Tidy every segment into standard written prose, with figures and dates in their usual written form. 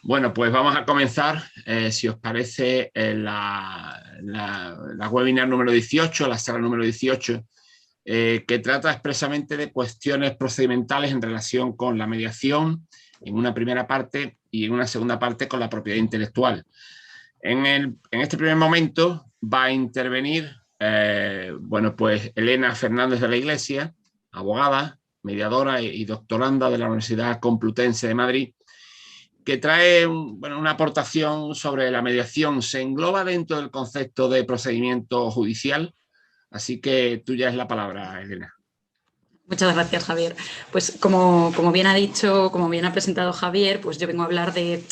Bueno, pues vamos a comenzar, si os parece, la webinar número 18, la sala número 18, que trata expresamente de cuestiones procedimentales en relación con la mediación, en una primera parte, y en una segunda parte con la propiedad intelectual. En este primer momento va a intervenir, bueno, pues Elena Fernández de la Iglesia, abogada, mediadora y doctoranda de la Universidad Complutense de Madrid, que trae una aportación sobre la mediación. Se engloba dentro del concepto de procedimiento judicial, así que tuya es la palabra, Elena. Muchas gracias, Javier. Pues como bien ha dicho, como bien ha presentado Javier, pues yo vengo a hablar de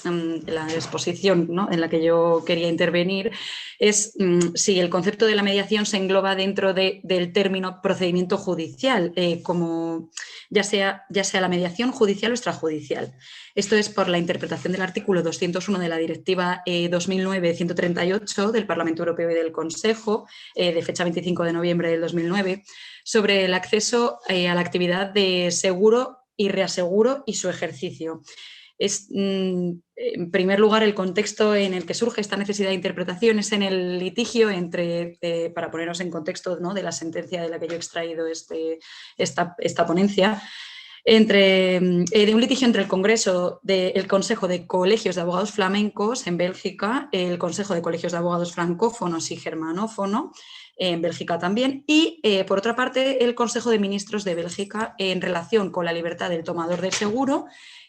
la exposición, ¿no?, en la que yo quería intervenir. Es si el concepto de la mediación se engloba dentro del término procedimiento judicial, como ya sea la mediación judicial o extrajudicial. Esto es por la interpretación del artículo 201 de la Directiva 2009-138 del Parlamento Europeo y del Consejo, de fecha 25 de noviembre del 2009, sobre el acceso a la actividad de seguro y reaseguro y su ejercicio. Es, en primer lugar, el contexto en el que surge esta necesidad de interpretación es en el litigio entre, para ponernos en contexto, ¿no?, de la sentencia de la que yo he extraído esta ponencia, de un litigio entre el Consejo de Colegios de Abogados Flamencos en Bélgica, el Consejo de Colegios de Abogados Francófonos y Germanófono en Bélgica también, y por otra parte el Consejo de Ministros de Bélgica en relación con la libertad del tomador del seguro,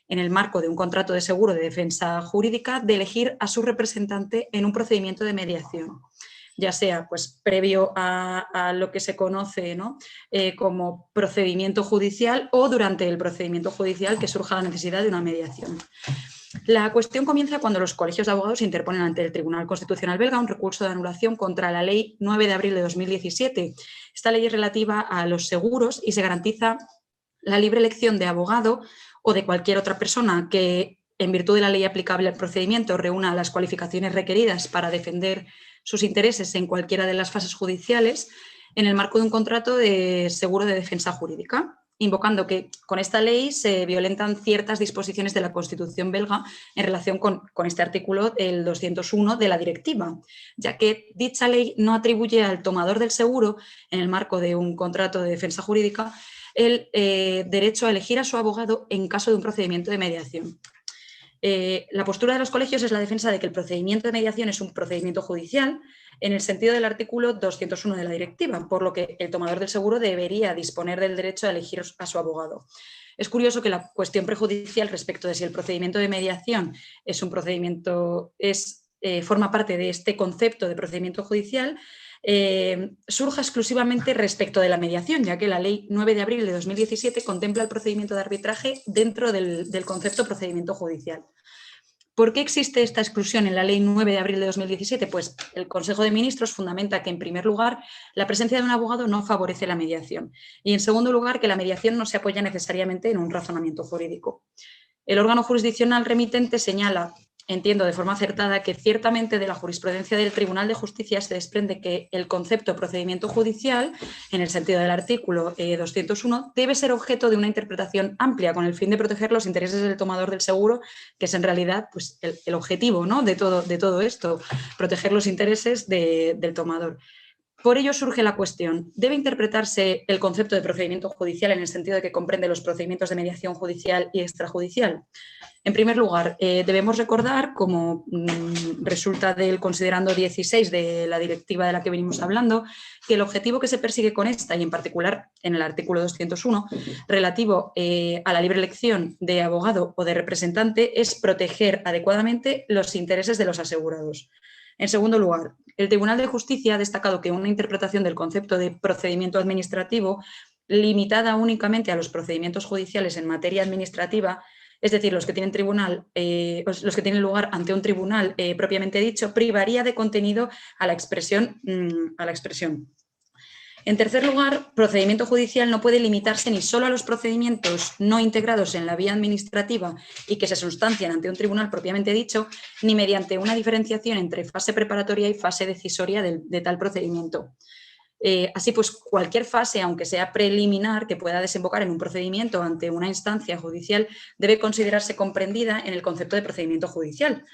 en el marco de un contrato de seguro de defensa jurídica, de elegir a su representante en un procedimiento de mediación, ya sea pues previo a lo que se conoce, ¿no?, como procedimiento judicial, o durante el procedimiento judicial que surja la necesidad de una mediación. La cuestión comienza cuando los colegios de abogados interponen ante el Tribunal Constitucional belga un recurso de anulación contra la Ley 9 de abril de 2017. Esta ley es relativa a los seguros y se garantiza la libre elección de abogado o de cualquier otra persona que, en virtud de la ley aplicable al procedimiento, reúna las cualificaciones requeridas para defender sus intereses en cualquiera de las fases judiciales en el marco de un contrato de seguro de defensa jurídica, invocando que con esta ley se violentan ciertas disposiciones de la Constitución belga en relación con este artículo, el 201 de la directiva, ya que dicha ley no atribuye al tomador del seguro, en el marco de un contrato de defensa jurídica, el derecho a elegir a su abogado en caso de un procedimiento de mediación. La postura de los colegios es la defensa de que el procedimiento de mediación es un procedimiento judicial en el sentido del artículo 201 de la directiva, por lo que el tomador del seguro debería disponer del derecho a elegir a su abogado. Es curioso que la cuestión prejudicial respecto de si el procedimiento de mediación es un procedimiento, forma parte de este concepto de procedimiento judicial, surja exclusivamente respecto de la mediación, ya que la Ley 9 de abril de 2017 contempla el procedimiento de arbitraje dentro del concepto procedimiento judicial. ¿Por qué existe esta exclusión en la Ley 9 de abril de 2017? Pues el Consejo de Ministros fundamenta que, en primer lugar, la presencia de un abogado no favorece la mediación, y, en segundo lugar, que la mediación no se apoya necesariamente en un razonamiento jurídico. El órgano jurisdiccional remitente señala, entiendo de forma acertada, que ciertamente de la jurisprudencia del Tribunal de Justicia se desprende que el concepto de procedimiento judicial, en el sentido del artículo 201, debe ser objeto de una interpretación amplia con el fin de proteger los intereses del tomador del seguro, que es en realidad pues, el objetivo, ¿no?, de todo esto, proteger los intereses del tomador. Por ello surge la cuestión, ¿debe interpretarse el concepto de procedimiento judicial en el sentido de que comprende los procedimientos de mediación judicial y extrajudicial? En primer lugar, debemos recordar, como resulta del considerando 16 de la directiva de la que venimos hablando, que el objetivo que se persigue con esta, y en particular en el artículo 201, relativo a la libre elección de abogado o de representante, es proteger adecuadamente los intereses de los asegurados. En segundo lugar, el Tribunal de Justicia ha destacado que una interpretación del concepto de procedimiento administrativo limitada únicamente a los procedimientos judiciales en materia administrativa, es decir, los que tienen lugar ante un tribunal propiamente dicho, privaría de contenido a la expresión. En tercer lugar, procedimiento judicial no puede limitarse ni solo a los procedimientos no integrados en la vía administrativa y que se sustancian ante un tribunal propiamente dicho, ni mediante una diferenciación entre fase preparatoria y fase decisoria de tal procedimiento. Así pues, cualquier fase, aunque sea preliminar, que pueda desembocar en un procedimiento ante una instancia judicial, debe considerarse comprendida en el concepto de procedimiento judicial.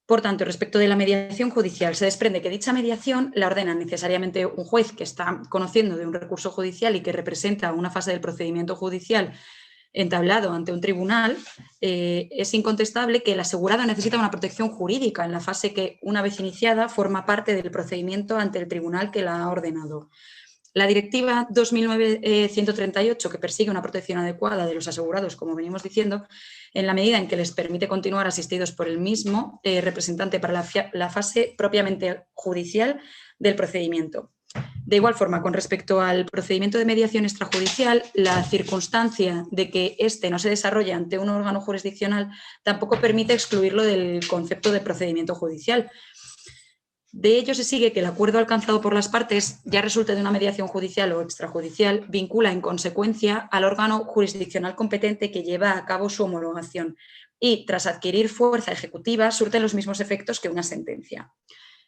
Por tanto, respecto de la mediación judicial, se desprende que dicha mediación la ordena necesariamente un juez que está conociendo de un recurso judicial y que representa una fase del procedimiento judicial entablado ante un tribunal. Es incontestable que el asegurado necesita una protección jurídica en la fase que, una vez iniciada, forma parte del procedimiento ante el tribunal que la ha ordenado. La Directiva 2009-138, que persigue una protección adecuada de los asegurados, como venimos diciendo, en la medida en que les permite continuar asistidos por el mismo representante para la fase propiamente judicial del procedimiento. De igual forma, con respecto al procedimiento de mediación extrajudicial, la circunstancia de que éste no se desarrolle ante un órgano jurisdiccional tampoco permite excluirlo del concepto de procedimiento judicial. De ello se sigue que el acuerdo alcanzado por las partes, ya resulte de una mediación judicial o extrajudicial, vincula en consecuencia al órgano jurisdiccional competente que lleva a cabo su homologación y, tras adquirir fuerza ejecutiva, surte los mismos efectos que una sentencia.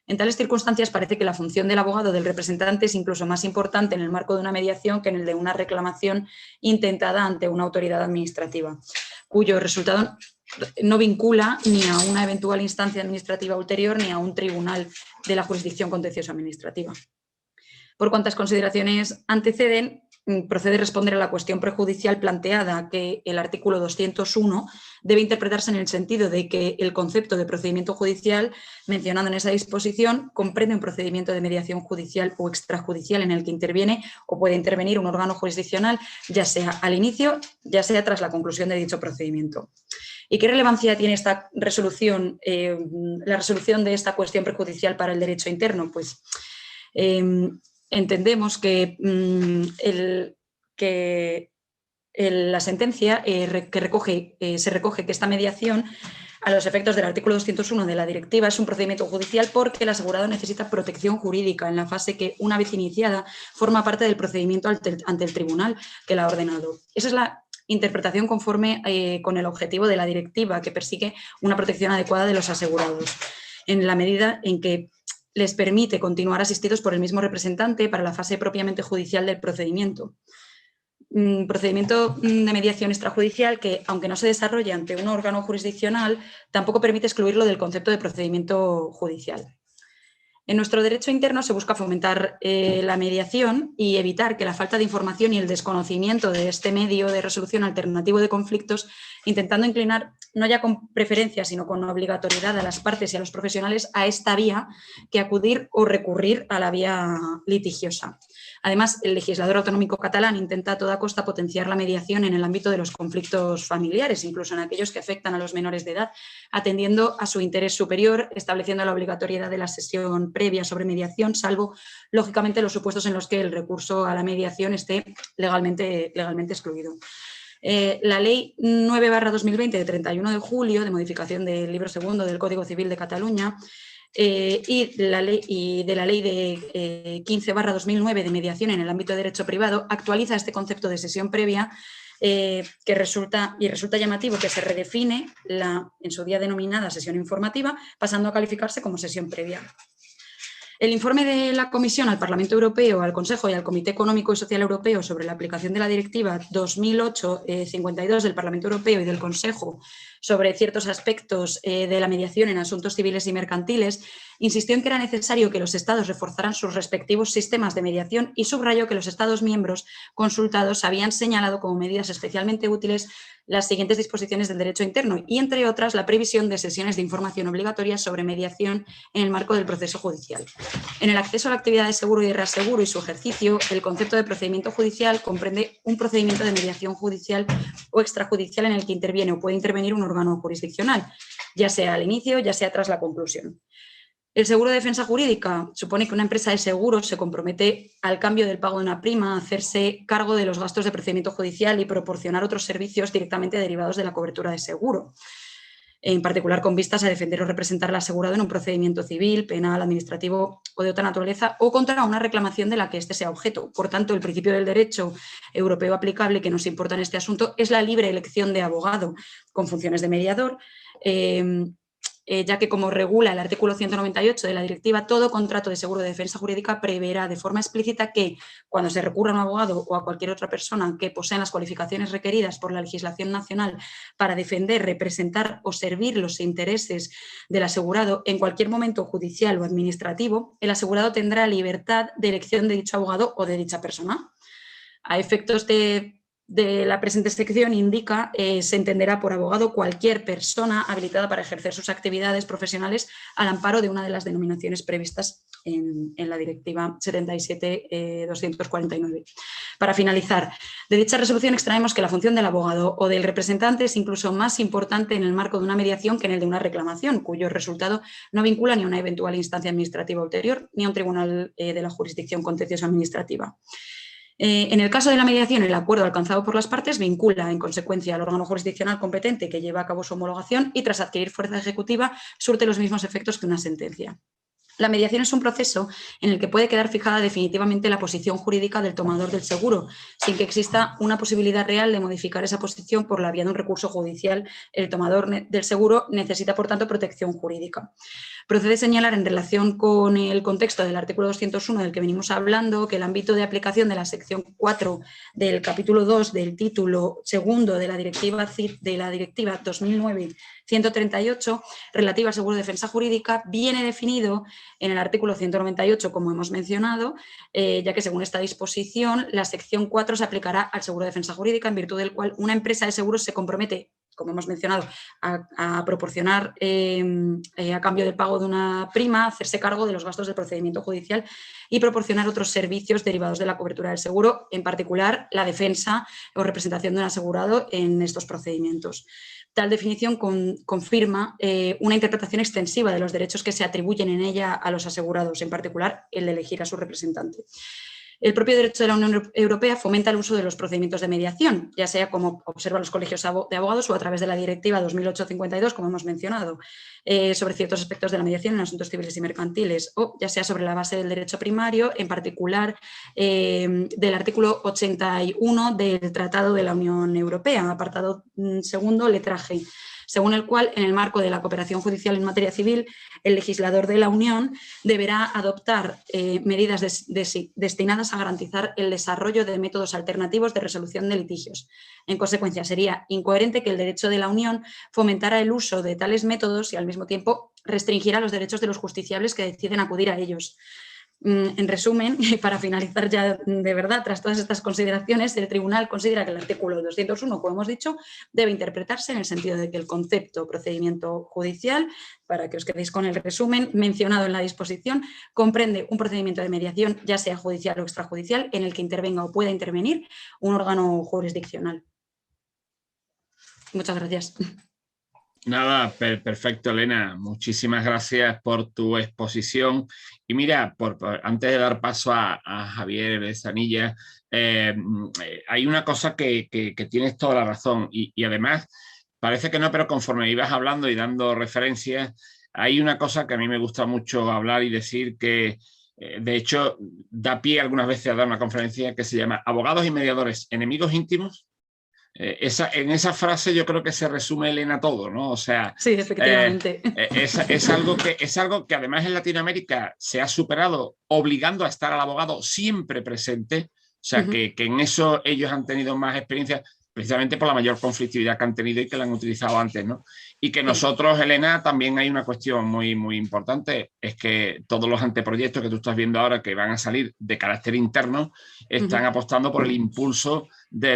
En tales circunstancias parece que la función del abogado del representante es incluso más importante en el marco de una mediación que en el de una reclamación intentada ante una autoridad administrativa, cuyo resultado no vincula ni a una eventual instancia administrativa ulterior ni a un tribunal de la jurisdicción contenciosa administrativa. Por cuantas consideraciones anteceden, procede responder a la cuestión prejudicial planteada, que el artículo 201 debe interpretarse en el sentido de que el concepto de procedimiento judicial mencionado en esa disposición comprende un procedimiento de mediación judicial o extrajudicial en el que interviene o puede intervenir un órgano jurisdiccional, ya sea al inicio, ya sea tras la conclusión de dicho procedimiento. ¿Y qué relevancia tiene esta resolución, la resolución de esta cuestión prejudicial para el derecho interno? Pues entendemos que, la sentencia se recoge que esta mediación, a los efectos del artículo 201 de la directiva, es un procedimiento judicial porque el asegurado necesita protección jurídica en la fase que, una vez iniciada, forma parte del procedimiento ante el tribunal que la ha ordenado. Esa es la interpretación conforme con el objetivo de la directiva, que persigue una protección adecuada de los asegurados, en la medida en que les permite continuar asistidos por el mismo representante para la fase propiamente judicial del procedimiento. Procedimiento de mediación extrajudicial que, aunque no se desarrolle ante un órgano jurisdiccional, tampoco permite excluirlo del concepto de procedimiento judicial. En nuestro derecho interno se busca fomentar la mediación y evitar que la falta de información y el desconocimiento de este medio de resolución alternativo de conflictos, intentando inclinar, no ya con preferencia, sino con obligatoriedad a las partes y a los profesionales a esta vía, que acudir o recurrir a la vía litigiosa. Además, el legislador autonómico catalán intenta a toda costa potenciar la mediación en el ámbito de los conflictos familiares, incluso en aquellos que afectan a los menores de edad, atendiendo a su interés superior, estableciendo la obligatoriedad de la sesión previa sobre mediación, salvo, lógicamente, los supuestos en los que el recurso a la mediación esté legalmente excluido. La Ley 9/2020 de 31 de julio de modificación del libro segundo del Código Civil de Cataluña y de la Ley de 15/2009 de mediación en el ámbito de derecho privado actualiza este concepto de sesión previa, que resulta llamativo que se redefine la en su día denominada sesión informativa, pasando a calificarse como sesión previa. El informe de la Comisión al Parlamento Europeo, al Consejo y al Comité Económico y Social Europeo sobre la aplicación de la Directiva 2008/52 del Parlamento Europeo y del Consejo sobre ciertos aspectos de la mediación en asuntos civiles y mercantiles, insistió en que era necesario que los Estados reforzaran sus respectivos sistemas de mediación y subrayó que los Estados miembros consultados habían señalado como medidas especialmente útiles las siguientes disposiciones del derecho interno y, entre otras, la previsión de sesiones de información obligatorias sobre mediación en el marco del proceso judicial. En el acceso a la actividad de seguro y de reaseguro y su ejercicio, el concepto de procedimiento judicial comprende un procedimiento de mediación judicial o extrajudicial en el que interviene o puede intervenir un órgano jurisdiccional, ya sea al inicio, ya sea tras la conclusión. El seguro de defensa jurídica supone que una empresa de seguros se compromete, al cambio del pago de una prima, a hacerse cargo de los gastos de procedimiento judicial y proporcionar otros servicios directamente derivados de la cobertura de seguro, en particular con vistas a defender o representar al asegurado en un procedimiento civil, penal, administrativo o de otra naturaleza o contra una reclamación de la que éste sea objeto. Por tanto, el principio del derecho europeo aplicable que nos importa en este asunto es la libre elección de abogado con funciones de mediador, ya que como regula el artículo 198 de la directiva, todo contrato de seguro de defensa jurídica preverá de forma explícita que cuando se recurra a un abogado o a cualquier otra persona que posea las cualificaciones requeridas por la legislación nacional para defender, representar o servir los intereses del asegurado en cualquier momento judicial o administrativo, el asegurado tendrá libertad de elección de dicho abogado o de dicha persona. A efectos de la presente sección indica, se entenderá por abogado cualquier persona habilitada para ejercer sus actividades profesionales al amparo de una de las denominaciones previstas en la Directiva 77-249. Para finalizar, de dicha resolución extraemos que la función del abogado o del representante es incluso más importante en el marco de una mediación que en el de una reclamación, cuyo resultado no vincula ni a una eventual instancia administrativa ulterior ni a un tribunal de la jurisdicción contenciosa administrativa. En el caso de la mediación, el acuerdo alcanzado por las partes vincula, en consecuencia, al órgano jurisdiccional competente que lleva a cabo su homologación y, tras adquirir fuerza ejecutiva, surte los mismos efectos que una sentencia. La mediación es un proceso en el que puede quedar fijada definitivamente la posición jurídica del tomador del seguro, sin que exista una posibilidad real de modificar esa posición por la vía de un recurso judicial. El tomador del seguro necesita, por tanto, protección jurídica. Procede señalar, en relación con el contexto del artículo 201 del que venimos hablando, que el ámbito de aplicación de la sección 4 del capítulo 2 del título segundo de la Directiva 2009-138 relativa al seguro de defensa jurídica viene definido en el artículo 198, como hemos mencionado, ya que según esta disposición la sección 4 se aplicará al seguro de defensa jurídica, en virtud del cual una empresa de seguros se compromete, como hemos mencionado, a proporcionar a cambio del pago de una prima, hacerse cargo de los gastos del procedimiento judicial y proporcionar otros servicios derivados de la cobertura del seguro, en particular la defensa o representación de un asegurado en estos procedimientos. Tal definición confirma una interpretación extensiva de los derechos que se atribuyen en ella a los asegurados, en particular el de elegir a su representante. El propio derecho de la Unión Europea fomenta el uso de los procedimientos de mediación, ya sea como observan los colegios de abogados o a través de la Directiva 2008-52, como hemos mencionado, sobre ciertos aspectos de la mediación en asuntos civiles y mercantiles, o ya sea sobre la base del derecho primario, en particular del artículo 81 del Tratado de la Unión Europea, apartado segundo, letra G, según el cual, en el marco de la cooperación judicial en materia civil, el legislador de la Unión deberá adoptar medidas destinadas a garantizar el desarrollo de métodos alternativos de resolución de litigios. En consecuencia, sería incoherente que el derecho de la Unión fomentara el uso de tales métodos y, al mismo tiempo, restringiera los derechos de los justiciables que deciden acudir a ellos. En resumen, y para finalizar ya de verdad, tras todas estas consideraciones, el Tribunal considera que el artículo 201, como hemos dicho, debe interpretarse en el sentido de que el concepto procedimiento judicial, para que os quedéis con el resumen mencionado en la disposición, comprende un procedimiento de mediación, ya sea judicial o extrajudicial, en el que intervenga o pueda intervenir un órgano jurisdiccional. Muchas gracias. Nada, perfecto, Elena. Muchísimas gracias por tu exposición. Y mira, antes de dar paso a Javier Bezzanilla, hay una cosa que tienes toda la razón y además parece que no, pero conforme ibas hablando y dando referencias, hay una cosa que a mí me gusta mucho hablar y decir que, de hecho, da pie algunas veces a dar una conferencia que se llama Abogados y mediadores, enemigos íntimos. En esa frase yo creo que se resume, Elena, todo, ¿no? O sea, sí, efectivamente. Es algo que además en Latinoamérica se ha superado, obligando a estar al abogado siempre presente. O sea, que en eso ellos han tenido más experiencia, precisamente por la mayor conflictividad que han tenido y que la han utilizado antes, ¿no? Y que nosotros, Elena, también hay una cuestión muy, muy importante, es que todos los anteproyectos que tú estás viendo ahora que van a salir de carácter interno están apostando por el impulso de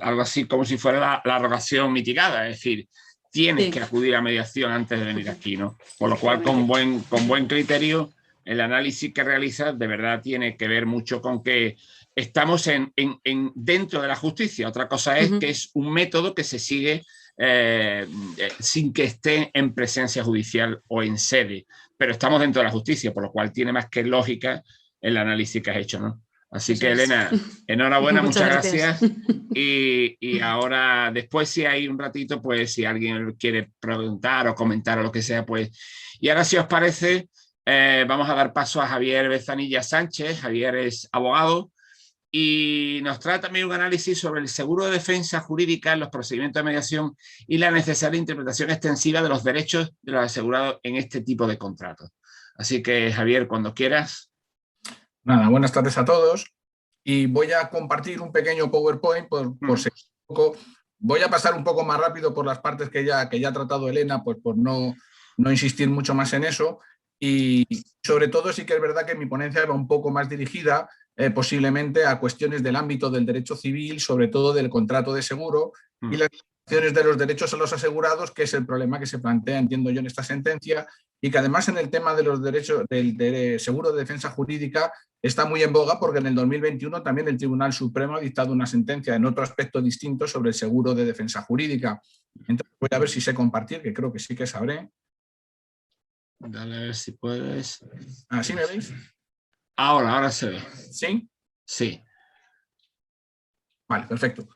algo así como si fuera la rogación mitigada, es decir, tienes que acudir a mediación antes de venir aquí, ¿no? Por lo cual, con buen criterio, el análisis que realizas de verdad tiene que ver mucho con que estamos dentro de la justicia. Otra cosa es que es un método que se sigue sin que esté en presencia judicial o en sede, pero estamos dentro de la justicia, por lo cual tiene más que lógica el análisis que has hecho, ¿no? Así que, Elena, enhorabuena, muchas gracias. Y ahora, después, si hay un ratito, pues si alguien quiere preguntar o comentar o lo que sea, pues... Y ahora, si os parece, vamos a dar paso a Javier Bezzanilla Sánchez. Javier es abogado y nos trae también un análisis sobre el seguro de defensa jurídica en los procedimientos de mediación y la necesaria interpretación extensiva de los derechos de los asegurados en este tipo de contratos. Así que, Javier, cuando quieras. Nada, buenas tardes a todos. Y voy a compartir un pequeño PowerPoint por seguir un poco. Voy a pasar un poco más rápido por las partes que ya ha tratado Elena, pues por no insistir mucho más en eso. Y sobre todo sí que es verdad que mi ponencia va un poco más dirigida posiblemente a cuestiones del ámbito del derecho civil, sobre todo del contrato de seguro y las limitaciones de los derechos a los asegurados, que es el problema que se plantea, entiendo yo, en esta sentencia, y que además en el tema de los derechos del seguro de defensa jurídica está muy en boga, porque en el 2021 también el Tribunal Supremo ha dictado una sentencia en otro aspecto distinto sobre el seguro de defensa jurídica. Entonces voy a ver si sé compartir, que creo que sí que sabré. Dale a ver si puedes. ¿Así me veis? Ahora se ve. ¿Sí? Sí. Vale, perfecto.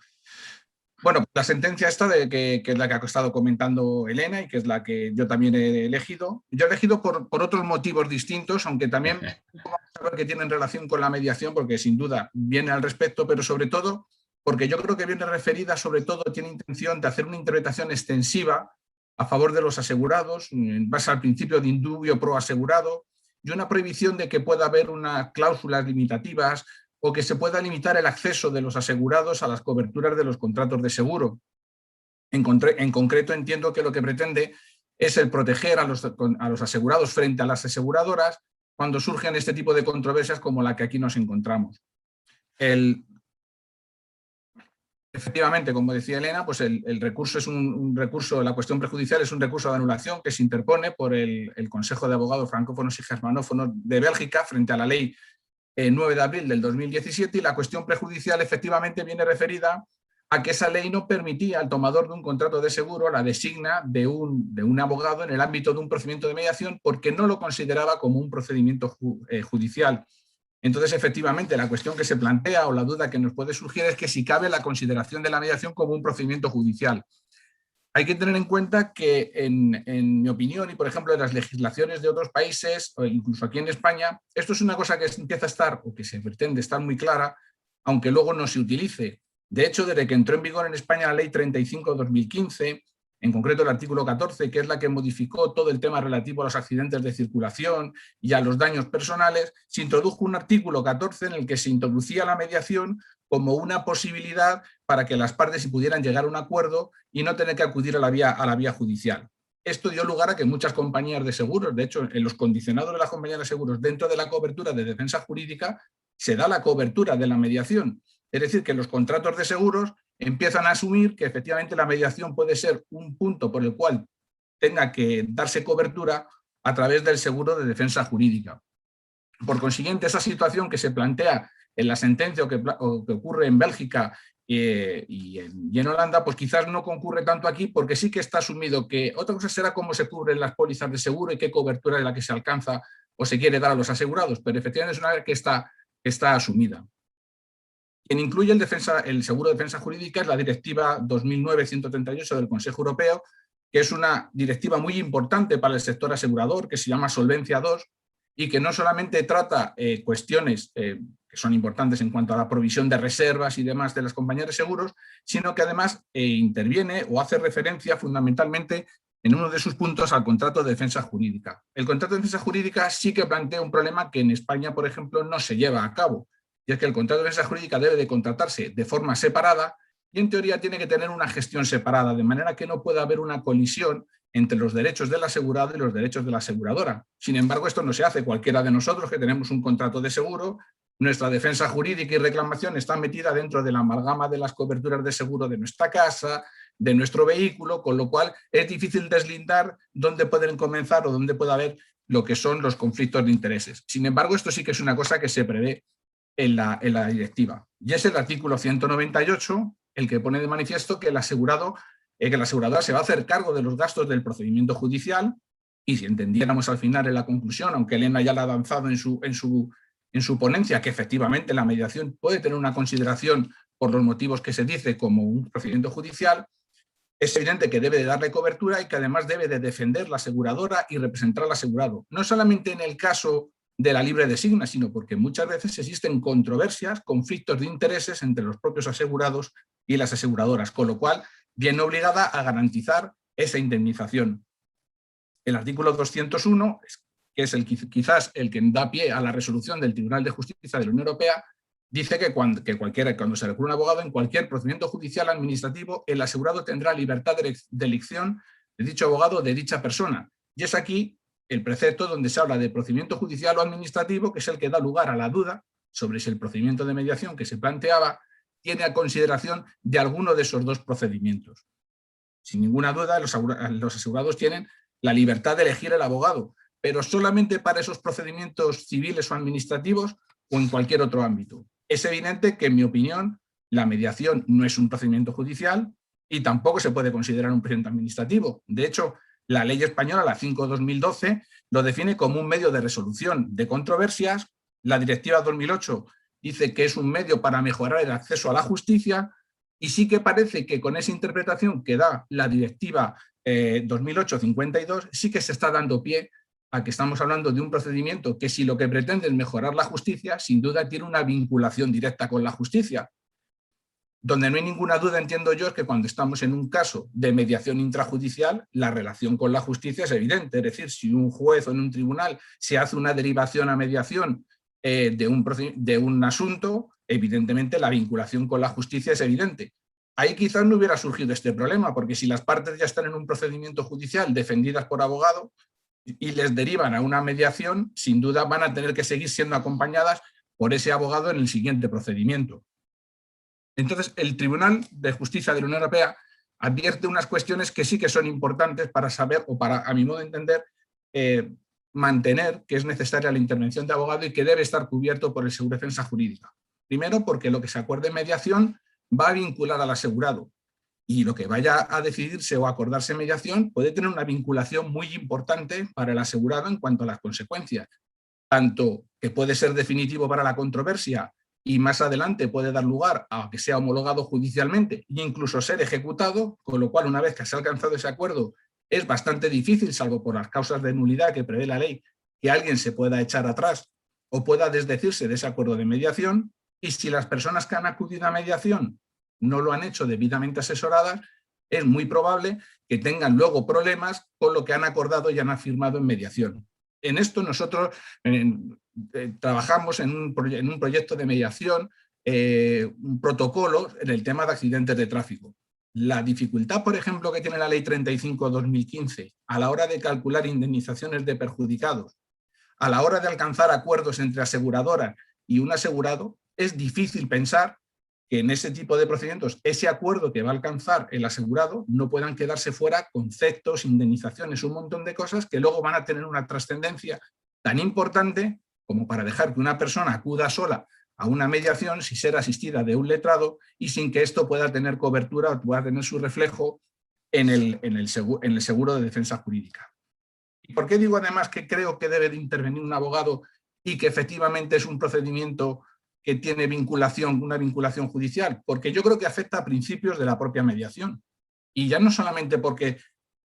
Bueno, la sentencia esta, que es la que ha estado comentando Elena y que es la que yo también he elegido. Yo he elegido por otros motivos distintos, aunque también vamos a ver que tienen relación con la mediación, porque sin duda viene al respecto, pero sobre todo porque yo creo que viene referida, sobre todo tiene intención de hacer una interpretación extensiva a favor de los asegurados, en base al principio de indubio pro asegurado, y una prohibición de que pueda haber unas cláusulas limitativas o que se pueda limitar el acceso de los asegurados a las coberturas de los contratos de seguro. En concreto, entiendo que lo que pretende es el proteger a los asegurados frente a las aseguradoras cuando surgen este tipo de controversias como la que aquí nos encontramos. Efectivamente, como decía Elena, pues el recurso es un recurso, la cuestión prejudicial es un recurso de anulación que se interpone por el Consejo de Abogados Francófonos y Germanófonos de Bélgica frente a la ley 9 de abril del 2017, y la cuestión prejudicial efectivamente viene referida a que esa ley no permitía al tomador de un contrato de seguro la designa de un abogado en el ámbito de un procedimiento de mediación porque no lo consideraba como un procedimiento judicial. Entonces, efectivamente, la cuestión que se plantea o la duda que nos puede surgir es que si cabe la consideración de la mediación como un procedimiento judicial. Hay que tener en cuenta que, en mi opinión, y por ejemplo en las legislaciones de otros países, o incluso aquí en España, esto es una cosa que empieza a estar, o que se pretende estar muy clara, aunque luego no se utilice. De hecho, desde que entró en vigor en España la Ley 35/2015, en concreto el artículo 14, que es la que modificó todo el tema relativo a los accidentes de circulación y a los daños personales, se introdujo un artículo 14 en el que se introducía la mediación como una posibilidad para que las partes pudieran llegar a un acuerdo y no tener que acudir a la vía judicial. Esto dio lugar a que muchas compañías de seguros, de hecho, en los condicionados de las compañías de seguros, dentro de la cobertura de defensa jurídica, se da la cobertura de la mediación. Es decir, que los contratos de seguros empiezan a asumir que efectivamente la mediación puede ser un punto por el cual tenga que darse cobertura a través del seguro de defensa jurídica. Por consiguiente, esa situación que se plantea en la sentencia o que ocurre en Bélgica y en Holanda, pues quizás no concurre tanto aquí, porque sí que está asumido que otra cosa será cómo se cubren las pólizas de seguro y qué cobertura es la que se alcanza o se quiere dar a los asegurados, pero efectivamente es una que está asumida. Quien incluye el seguro de defensa jurídica es la Directiva 2009/138 del Consejo Europeo, que es una directiva muy importante para el sector asegurador, que se llama Solvencia II, y que no solamente trata cuestiones que son importantes en cuanto a la provisión de reservas y demás de las compañías de seguros, sino que además interviene o hace referencia fundamentalmente en uno de sus puntos al contrato de defensa jurídica. El contrato de defensa jurídica sí que plantea un problema que en España, por ejemplo, no se lleva a cabo, y es que el contrato de defensa jurídica debe de contratarse de forma separada y en teoría tiene que tener una gestión separada, de manera que no pueda haber una colisión entre los derechos del asegurado y los derechos de la aseguradora. Sin embargo, esto no se hace. Cualquiera de nosotros que tenemos un contrato de seguro, nuestra defensa jurídica y reclamación está metida dentro de la amalgama de las coberturas de seguro de nuestra casa, de nuestro vehículo, con lo cual es difícil deslindar dónde pueden comenzar o dónde puede haber lo que son los conflictos de intereses. Sin embargo, esto sí que es una cosa que se prevé en la directiva. Y es el artículo 198 el que pone de manifiesto que la aseguradora se va a hacer cargo de los gastos del procedimiento judicial, y si entendiéramos al final en la conclusión, aunque Elena ya la ha avanzado en su ponencia, que efectivamente la mediación puede tener una consideración por los motivos que se dice como un procedimiento judicial, es evidente que debe de darle cobertura y que además debe de defender la aseguradora y representar al asegurado. No solamente en el caso de la libre designa, sino porque muchas veces existen controversias, conflictos de intereses entre los propios asegurados y las aseguradoras, con lo cual viene obligada a garantizar esa indemnización. El artículo 201, que es quizás el que da pie a la resolución del Tribunal de Justicia de la Unión Europea, dice que cuando se recurre a un abogado en cualquier procedimiento judicial administrativo, el asegurado tendrá libertad de elección de dicho abogado de dicha persona. Y es aquí el precepto donde se habla de procedimiento judicial o administrativo, que es el que da lugar a la duda sobre si el procedimiento de mediación que se planteaba tiene a consideración de alguno de esos dos procedimientos. Sin ninguna duda, los asegurados tienen la libertad de elegir el abogado, pero solamente para esos procedimientos civiles o administrativos o en cualquier otro ámbito. Es evidente que, en mi opinión, la mediación no es un procedimiento judicial y tampoco se puede considerar un procedimiento administrativo. De hecho, la ley española, la 5/2012, lo define como un medio de resolución de controversias. La directiva 2008 dice que es un medio para mejorar el acceso a la justicia, y sí que parece que con esa interpretación que da la directiva 2008-52 sí que se está dando pie a que estamos hablando de un procedimiento que, si lo que pretende es mejorar la justicia, sin duda tiene una vinculación directa con la justicia. Donde no hay ninguna duda, entiendo yo, es que cuando estamos en un caso de mediación intrajudicial, la relación con la justicia es evidente. Es decir, si un juez o en un tribunal se hace una derivación a mediación de un asunto, evidentemente la vinculación con la justicia es evidente. Ahí quizás no hubiera surgido este problema, porque si las partes ya están en un procedimiento judicial defendidas por abogado y les derivan a una mediación, sin duda van a tener que seguir siendo acompañadas por ese abogado en el siguiente procedimiento. Entonces, el Tribunal de Justicia de la Unión Europea advierte unas cuestiones que sí que son importantes para saber, o para, a mi modo de entender, mantener que es necesaria la intervención de abogado y que debe estar cubierto por el seguro de defensa jurídica. Primero, porque lo que se acuerde en mediación va a vincular al asegurado, y lo que vaya a decidirse o acordarse en mediación puede tener una vinculación muy importante para el asegurado en cuanto a las consecuencias, tanto que puede ser definitivo para la controversia y más adelante puede dar lugar a que sea homologado judicialmente e incluso ser ejecutado, con lo cual, una vez que se ha alcanzado ese acuerdo, es bastante difícil, salvo por las causas de nulidad que prevé la ley, que alguien se pueda echar atrás o pueda desdecirse de ese acuerdo de mediación. Y si las personas que han acudido a mediación no lo han hecho debidamente asesoradas, es muy probable que tengan luego problemas con lo que han acordado y han afirmado en mediación. En esto nosotros trabajamos en un proyecto de mediación, un protocolo en el tema de accidentes de tráfico. La dificultad, por ejemplo, que tiene la Ley 35/2015 a la hora de calcular indemnizaciones de perjudicados, a la hora de alcanzar acuerdos entre aseguradoras y un asegurado, es difícil pensar que en ese tipo de procedimientos ese acuerdo que va a alcanzar el asegurado no puedan quedarse fuera conceptos, indemnizaciones, un montón de cosas que luego van a tener una trascendencia tan importante como para dejar que una persona acuda sola a una mediación sin ser asistida de un letrado y sin que esto pueda tener cobertura o pueda tener su reflejo en el seguro de defensa jurídica. ¿Y por qué digo además que creo que debe de intervenir un abogado y que efectivamente es un procedimiento que tiene una vinculación judicial? Porque yo creo que afecta a principios de la propia mediación. Y ya no solamente porque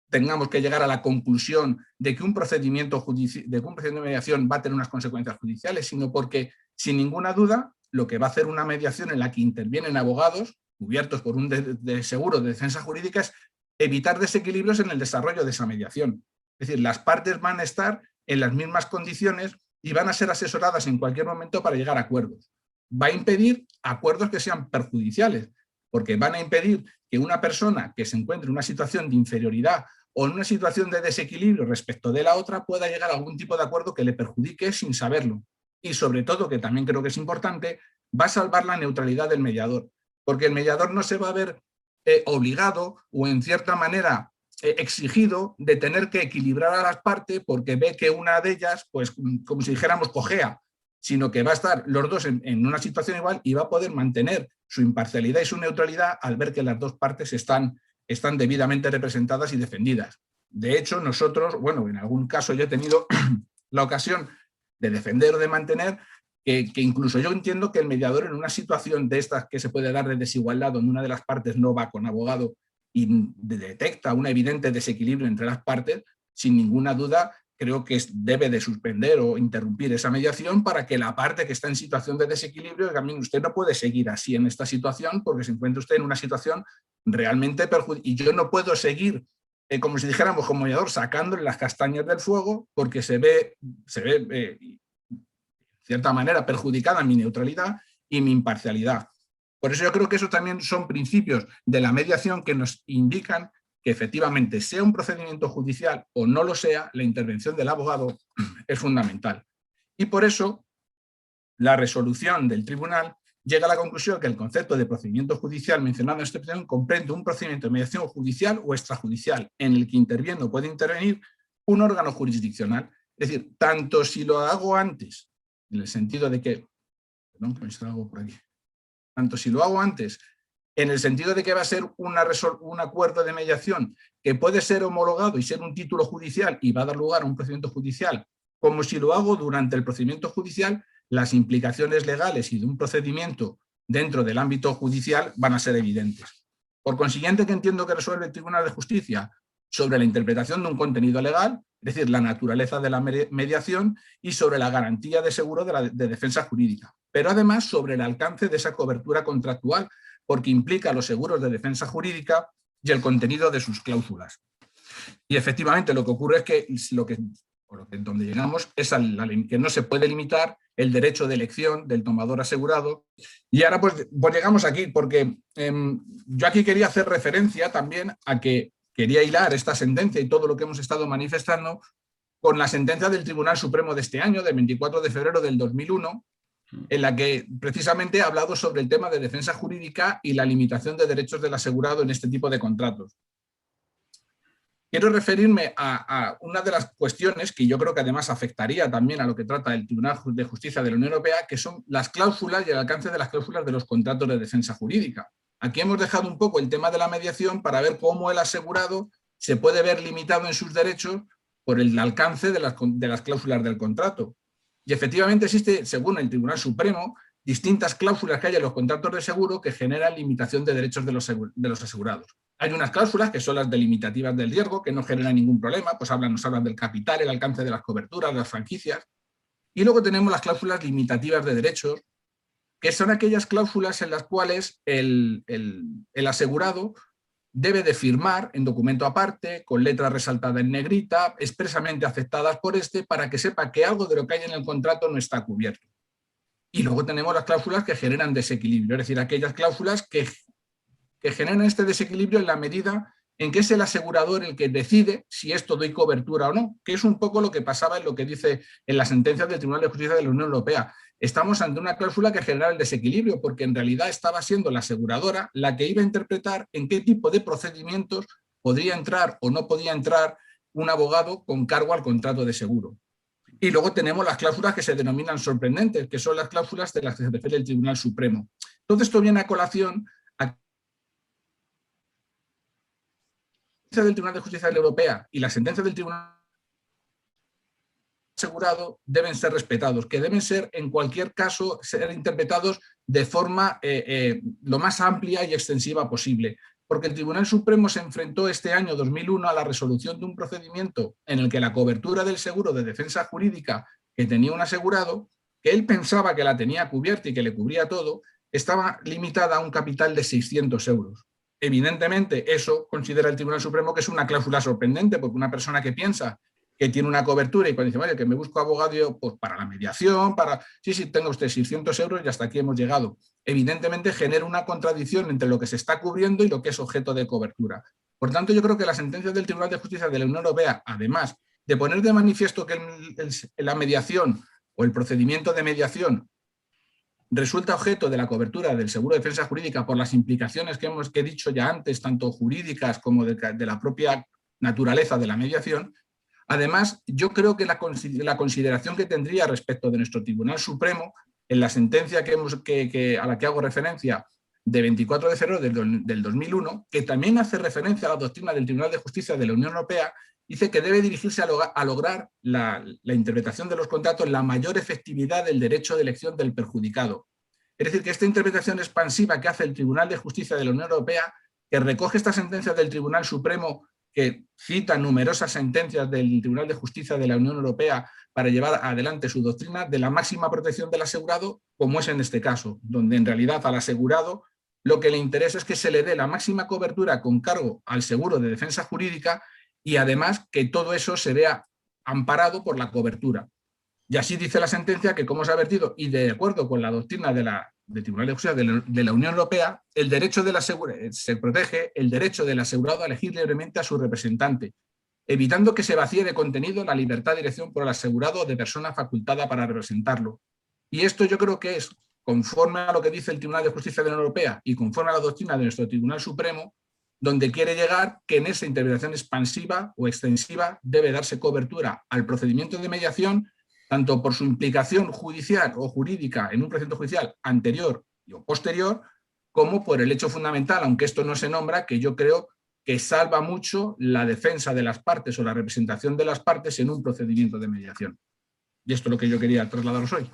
tengamos que llegar a la conclusión de que un procedimiento de mediación va a tener unas consecuencias judiciales, sino porque, sin ninguna duda, lo que va a hacer una mediación en la que intervienen abogados cubiertos por un seguro de defensa jurídica es evitar desequilibrios en el desarrollo de esa mediación. Es decir, las partes van a estar en las mismas condiciones y van a ser asesoradas en cualquier momento para llegar a acuerdos. Va a impedir acuerdos que sean perjudiciales, porque van a impedir que una persona que se encuentre en una situación de inferioridad o en una situación de desequilibrio respecto de la otra pueda llegar a algún tipo de acuerdo que le perjudique sin saberlo. Y sobre todo, que también creo que es importante, va a salvar la neutralidad del mediador, porque el mediador no se va a ver obligado o en cierta manera exigido de tener que equilibrar a las partes porque ve que una de ellas, pues como si dijéramos, cojea, sino que va a estar los dos en una situación igual y va a poder mantener su imparcialidad y su neutralidad al ver que las dos partes están debidamente representadas y defendidas. De hecho, nosotros, bueno, en algún caso yo he tenido la ocasión de defender o de mantener que incluso yo entiendo que el mediador en una situación de estas que se puede dar de desigualdad, donde una de las partes no va con abogado y detecta un evidente desequilibrio entre las partes, sin ninguna duda creo que debe de suspender o interrumpir esa mediación para que la parte que está en situación de desequilibrio, también usted no puede seguir así en esta situación porque se encuentra usted en una situación realmente perjudicial y yo no puedo seguir, como si dijéramos como mediador, sacándole las castañas del fuego porque se ve de cierta manera perjudicada mi neutralidad y mi imparcialidad. Por eso yo creo que esos también son principios de la mediación que nos indican que efectivamente, sea un procedimiento judicial o no lo sea, la intervención del abogado es fundamental. Y por eso la resolución del tribunal llega a la conclusión que el concepto de procedimiento judicial mencionado en esta opinión comprende un procedimiento de mediación judicial o extrajudicial en el que interviene o puede intervenir un órgano jurisdiccional. Es decir, tanto si lo hago antes, en el sentido de que, perdón, que me salgo por aquí, tanto si lo hago antes, en el sentido de que va a ser un acuerdo de mediación que puede ser homologado y ser un título judicial y va a dar lugar a un procedimiento judicial, como si lo hago durante el procedimiento judicial, las implicaciones legales y de un procedimiento dentro del ámbito judicial van a ser evidentes. Por consiguiente, ¿qué entiendo que resuelve el Tribunal de Justicia? Sobre la interpretación de un contenido legal, es decir, la naturaleza de la mediación y sobre la garantía de seguro de defensa jurídica, pero además sobre el alcance de esa cobertura contractual, porque implica los seguros de defensa jurídica y el contenido de sus cláusulas. Y efectivamente lo que ocurre es que, donde llegamos es que no se puede limitar el derecho de elección del tomador asegurado. Y ahora pues llegamos aquí, porque yo aquí quería hacer referencia también a que quería hilar esta sentencia y todo lo que hemos estado manifestando con la sentencia del Tribunal Supremo de este año, del 24 de febrero del 2001, en la que precisamente ha hablado sobre el tema de defensa jurídica y la limitación de derechos del asegurado en este tipo de contratos. Quiero referirme a una de las cuestiones que yo creo que además afectaría también a lo que trata el Tribunal de Justicia de la Unión Europea, que son las cláusulas y el alcance de las cláusulas de los contratos de defensa jurídica. Aquí hemos dejado un poco el tema de la mediación para ver cómo el asegurado se puede ver limitado en sus derechos por el alcance de las cláusulas del contrato. Y efectivamente existe, según el Tribunal Supremo, distintas cláusulas que hay en los contratos de seguro que generan limitación de derechos de los asegurados. Hay unas cláusulas que son las delimitativas del riesgo, que no generan ningún problema, pues nos hablan del capital, el alcance de las coberturas, de las franquicias. Y luego tenemos las cláusulas limitativas de derechos, que son aquellas cláusulas en las cuales el asegurado debe de firmar en documento aparte, con letra resaltada en negrita, expresamente aceptadas por para que sepa que algo de lo que hay en el contrato no está cubierto. Y luego tenemos las cláusulas que generan desequilibrio, es decir, aquellas cláusulas que generan este desequilibrio en la medida en que es el asegurador el que decide si esto doy cobertura o no, que es un poco lo que pasaba en lo que dice en la sentencia del Tribunal de Justicia de la Unión Europea. Estamos ante una cláusula que genera el desequilibrio, porque en realidad estaba siendo la aseguradora la que iba a interpretar en qué tipo de procedimientos podría entrar o no podía entrar un abogado con cargo al contrato de seguro. Y luego tenemos las cláusulas que se denominan sorprendentes, que son las cláusulas de las que se refiere el Tribunal Supremo. Entonces esto viene a colación a del Tribunal de Justicia de la Europea y la sentencia del Tribunal asegurado deben ser respetados, que deben ser en cualquier caso ser interpretados de forma lo más amplia y extensiva posible, porque el Tribunal Supremo se enfrentó este año 2001 a la resolución de un procedimiento en el que la cobertura del seguro de defensa jurídica que tenía un asegurado, que él pensaba que la tenía cubierta y que le cubría todo, estaba limitada a un capital de 600 euros. Evidentemente, eso considera el Tribunal Supremo que es una cláusula sorprendente, porque una persona que piensa que tiene una cobertura y cuando dice, vaya, que me busco abogado yo, pues para la mediación, sí, tenga usted 600 euros y hasta aquí hemos llegado. Evidentemente genera una contradicción entre lo que se está cubriendo y lo que es objeto de cobertura. Por tanto, yo creo que la sentencia del Tribunal de Justicia de la Unión Europea, además de poner de manifiesto que la mediación o el procedimiento de mediación resulta objeto de la cobertura del seguro de defensa jurídica por las implicaciones que he dicho ya antes, tanto jurídicas como de la propia naturaleza de la mediación. Además, yo creo que la consideración que tendría respecto de nuestro Tribunal Supremo, en la sentencia a la que hago referencia de 24 de febrero del 2001, que también hace referencia a la doctrina del Tribunal de Justicia de la Unión Europea, dice que debe dirigirse a lograr la interpretación de los contratos, la mayor efectividad del derecho de elección del perjudicado. Es decir, que esta interpretación expansiva que hace el Tribunal de Justicia de la Unión Europea, que recoge esta sentencia del Tribunal Supremo, que cita numerosas sentencias del Tribunal de Justicia de la Unión Europea para llevar adelante su doctrina de la máxima protección del asegurado, como es en este caso, donde en realidad al asegurado lo que le interesa es que se le dé la máxima cobertura con cargo al seguro de defensa jurídica y además que todo eso se vea amparado por la cobertura. Y así dice la sentencia que, como se ha advertido, y de acuerdo con la doctrina del Tribunal de Justicia de la Unión Europea, se protege el derecho del asegurado a elegir libremente a su representante, evitando que se vacíe de contenido la libertad de elección por el asegurado o de persona facultada para representarlo. Y esto yo creo que es, conforme a lo que dice el Tribunal de Justicia de la Unión Europea y conforme a la doctrina de nuestro Tribunal Supremo, donde quiere llegar que en esa interpretación expansiva o extensiva debe darse cobertura al procedimiento de mediación, tanto por su implicación judicial o jurídica en un procedimiento judicial anterior o posterior, como por el hecho fundamental, aunque esto no se nombra, que yo creo que salva mucho la defensa de las partes o la representación de las partes en un procedimiento de mediación. Y esto es lo que yo quería trasladaros hoy.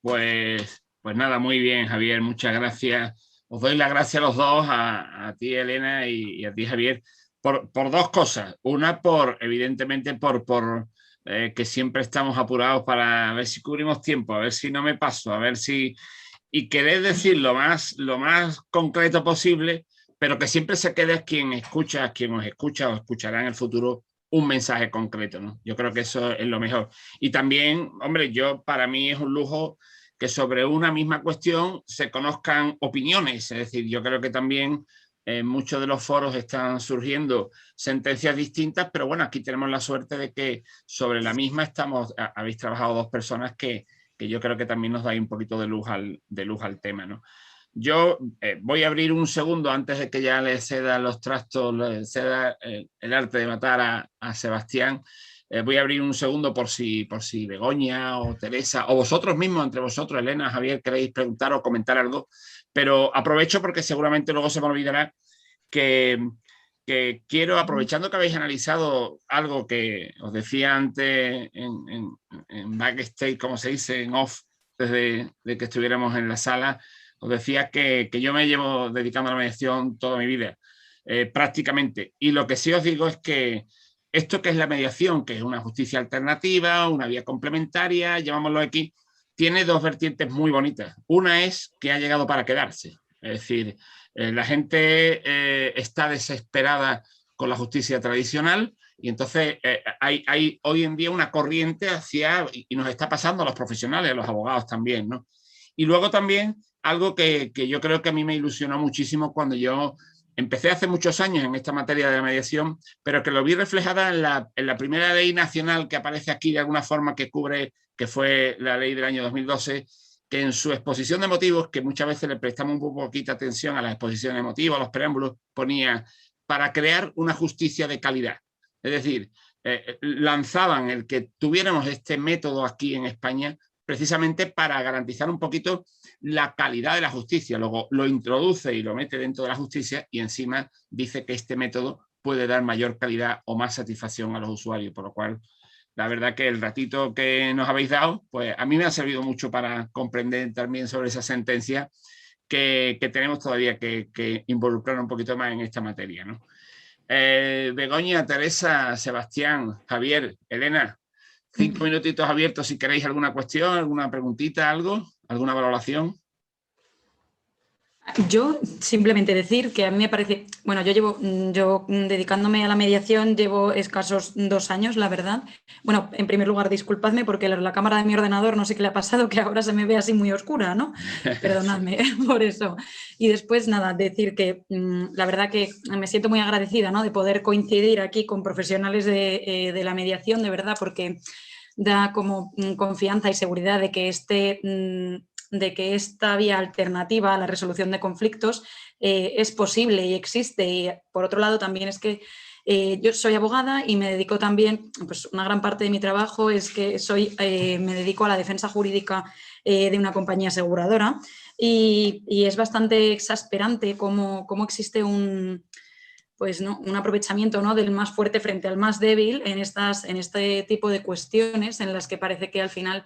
Pues nada, muy bien, Javier, muchas gracias. Os doy las gracias a los dos, a ti, Elena, y a ti, Javier, por dos cosas. Una, evidentemente, por que siempre estamos apurados para ver si cubrimos tiempo, a ver si no me paso, a ver si... Y querer decir lo más concreto posible, pero que siempre se quede quien os escucha o escuchará en el futuro un mensaje concreto, ¿no? Yo creo que eso es lo mejor. Y también, hombre, para mí es un lujo que sobre una misma cuestión se conozcan opiniones. Es decir, yo creo que también en muchos de los foros están surgiendo sentencias distintas, pero bueno, aquí tenemos la suerte de que sobre la misma habéis trabajado dos personas que yo creo que también nos da un poquito de luz al tema, ¿no? Yo voy a abrir un segundo antes de que ya le ceda los trastos, le ceda el arte de matar a Sebastián. Voy a abrir un segundo por si Begoña o Teresa o vosotros mismos, entre vosotros, Elena, Javier, queréis preguntar o comentar algo, pero aprovecho porque seguramente luego se me olvidará que quiero, aprovechando que habéis analizado algo que os decía antes en backstage, como se dice, en off, desde que estuviéramos en la sala, os decía que yo me llevo dedicando a la mediación toda mi vida, prácticamente. Y lo que sí os digo es que esto que es la mediación, que es una justicia alternativa, una vía complementaria, llamámoslo aquí, tiene dos vertientes muy bonitas. Una es que ha llegado para quedarse. Es decir, la gente está desesperada con la justicia tradicional y entonces hay hoy en día una corriente y nos está pasando a los profesionales, a los abogados también, ¿no? Y luego también algo que yo creo que a mí me ilusionó muchísimo cuando yo empecé hace muchos años en esta materia de la mediación, pero que lo vi reflejada en la primera ley nacional que aparece aquí de alguna forma que fue la ley del año 2012, que en su exposición de motivos, que muchas veces le prestamos un poquito atención a las exposiciones de motivos, a los preámbulos, ponía para crear una justicia de calidad. Es decir, lanzaban el que tuviéramos este método aquí en España precisamente para garantizar un poquito la calidad de la justicia. Luego lo introduce y lo mete dentro de la justicia y encima dice que este método puede dar mayor calidad o más satisfacción a los usuarios, por lo cual la verdad que el ratito que nos habéis dado, pues a mí me ha servido mucho para comprender también sobre esa sentencia que tenemos todavía que involucrar un poquito más en esta materia, ¿no? Begoña, Teresa, Sebastián, Javier, Elena, 5 minutitos abiertos si queréis alguna cuestión, alguna preguntita, alguna valoración. Yo simplemente decir que a mí me parece, bueno, yo dedicándome a la mediación llevo escasos 2 años, la verdad. Bueno, en primer lugar, disculpadme porque la cámara de mi ordenador no sé qué le ha pasado, que ahora se me ve así muy oscura, ¿no? Perdonadme por eso. Y después, nada, decir que la verdad que me siento muy agradecida, ¿no? De poder coincidir aquí con profesionales de la mediación, de verdad, porque da como confianza y seguridad de que esta vía alternativa a la resolución de conflictos es posible y existe. Y por otro lado también es que yo soy abogada y me dedico también, pues una gran parte de mi trabajo es que me dedico a la defensa jurídica de una compañía aseguradora y es bastante exasperante cómo existe un aprovechamiento, ¿no?, del más fuerte frente al más débil en este tipo de cuestiones en las que parece que al final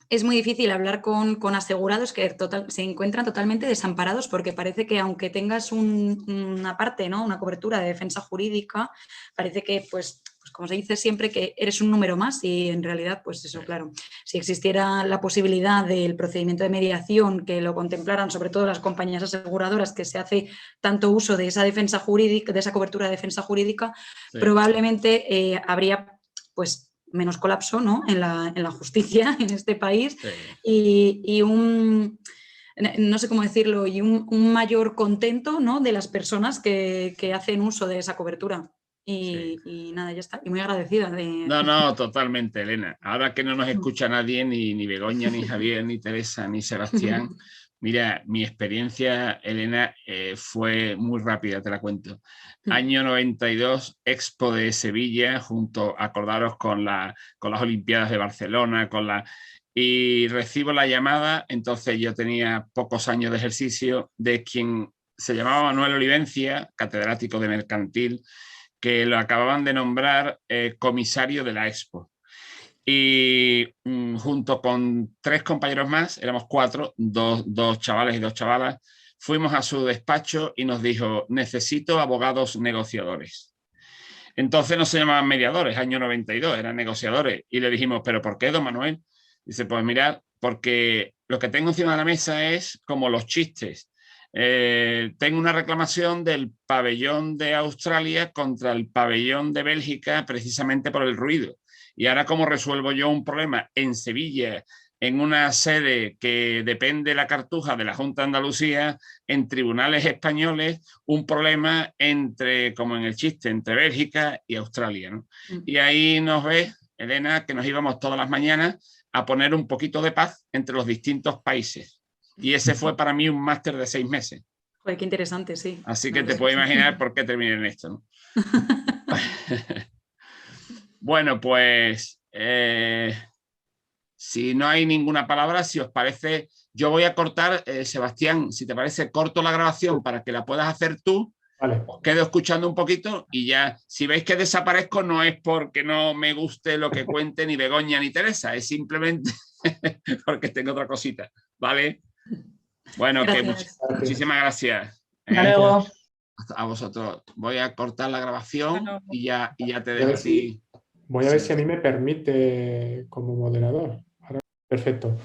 es muy difícil hablar con asegurados que se encuentran totalmente desamparados, porque parece que aunque tengas una parte, ¿no?, una cobertura de defensa jurídica, parece que, pues como se dice siempre, que eres un número más, y en realidad, pues eso, claro, si existiera la posibilidad del procedimiento de mediación, que lo contemplaran sobre todo las compañías aseguradoras, que se hace tanto uso de esa defensa jurídica, de esa cobertura de defensa jurídica, sí, probablemente habría, pues, menos colapso, ¿no?, en la justicia en este país, sí, y no sé cómo decirlo, y un mayor contento, ¿no?, de las personas que hacen uso de esa cobertura. Sí. Y nada, ya está. Y muy agradecida de... No, totalmente, Elena. Ahora que no nos escucha nadie, ni Begoña, ni Javier, ni Teresa, ni Sebastián, mira, mi experiencia, Elena, fue muy rápida, te la cuento. Año 92, Expo de Sevilla, acordaros, con las Olimpiadas de Barcelona, y recibo la llamada. Entonces yo tenía pocos años de ejercicio, de quien se llamaba Manuel Olivencia, catedrático de Mercantil, que lo acababan de nombrar comisario de la Expo. Y junto con 3 compañeros más, éramos 4, dos chavales y 2 chavalas, fuimos a su despacho y nos dijo: necesito abogados negociadores. Entonces no se llamaban mediadores, año 92, eran negociadores. Y le dijimos: ¿pero por qué, don Manuel? Dice: pues mirad, porque lo que tengo encima de la mesa es como los chistes. Tengo una reclamación del pabellón de Australia contra el pabellón de Bélgica, precisamente por el ruido. Y ahora, ¿cómo resuelvo yo un problema en Sevilla, en una sede que depende de la Cartuja de la Junta de Andalucía, en tribunales españoles, un problema como en el chiste, entre Bélgica y Australia, ¿no? Y ahí nos ves, Elena, que nos íbamos todas las mañanas a poner un poquito de paz entre los distintos países. Y ese fue para mí un máster de 6 meses. Joder, qué interesante, sí. Así que te puedes imaginar por qué terminé en esto, ¿no? Bueno, pues si no hay ninguna palabra, si os parece, yo voy a cortar, Sebastián, si te parece, corto la grabación para que la puedas hacer tú. Vale. Os quedo escuchando un poquito y ya, si veis que desaparezco, no es porque no me guste lo que cuente ni Begoña ni Teresa, es simplemente porque tengo otra cosita, ¿vale? Bueno, que muchísimas gracias. Hasta luego. A vosotros. Voy a cortar la grabación y ya te dejo así. Voy a ver si a mí me permite como moderador. Perfecto.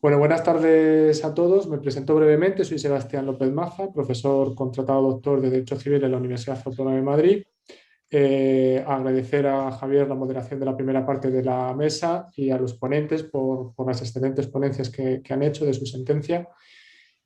Bueno, buenas tardes a todos. Me presento brevemente. Soy Sebastián López Maza, profesor contratado doctor de Derecho Civil en la Universidad Autónoma de Madrid. Agradecer a Javier la moderación de la primera parte de la mesa y a los ponentes por las excelentes ponencias que han hecho de su sentencia.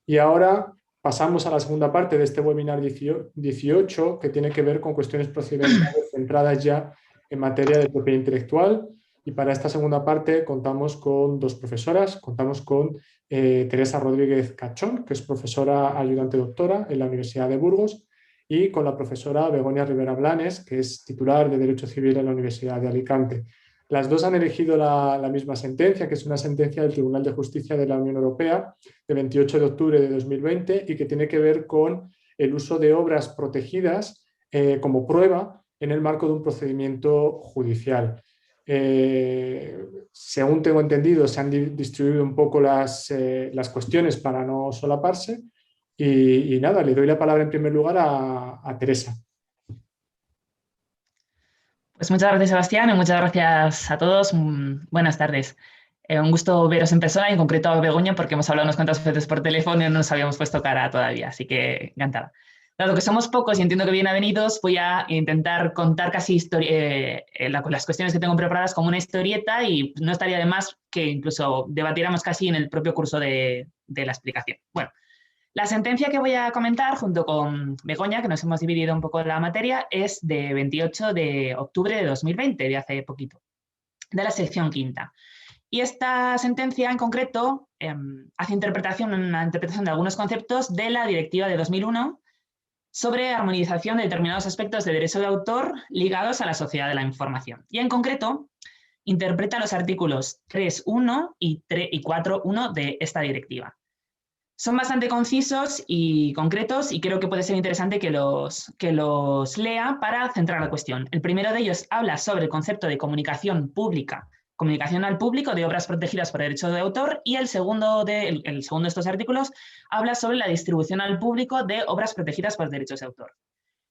Y ahora pasamos a la segunda parte de este webinar 18, que tiene que ver con cuestiones procedimentales centradas ya en materia de propiedad intelectual. Y para esta segunda parte contamos con 2 profesoras. Contamos con Teresa Rodríguez Cachón, que es profesora ayudante doctora en la Universidad de Burgos, y con la profesora Begoña Rivera Blanes, que es titular de Derecho Civil en la Universidad de Alicante. Las 2 han elegido la misma sentencia, que es una sentencia del Tribunal de Justicia de la Unión Europea de 28 de octubre de 2020 y que tiene que ver con el uso de obras protegidas como prueba en el marco de un procedimiento judicial. Según tengo entendido, se han distribuido un poco las cuestiones para no solaparse y nada, le doy la palabra en primer lugar a Teresa. Pues muchas gracias, Sebastián, y muchas gracias a todos. Buenas tardes. Un gusto veros en persona y en concreto a Begoña, porque hemos hablado unas cuantas veces por teléfono y no nos habíamos puesto cara todavía, así que encantada. Dado que somos pocos y entiendo que bienvenidos, voy a intentar contar casi las cuestiones que tengo preparadas como una historieta y no estaría de más que incluso debatiéramos casi en el propio curso de la explicación. Bueno, la sentencia que voy a comentar junto con Begoña, que nos hemos dividido un poco la materia, es de 28 de octubre de 2020, de hace poquito, de la sección quinta. Y esta sentencia en concreto hace una interpretación de algunos conceptos de la Directiva de 2001 sobre armonización de determinados aspectos de derecho de autor ligados a la sociedad de la información. Y en concreto, interpreta los artículos 3.1 y 4.1 de esta directiva. Son bastante concisos y concretos y creo que puede ser interesante que los lea para centrar la cuestión. El primero de ellos habla sobre el concepto de comunicación pública comunicación al público de obras protegidas por derecho de autor, y el segundo de estos artículos habla sobre la distribución al público de obras protegidas por derechos de autor.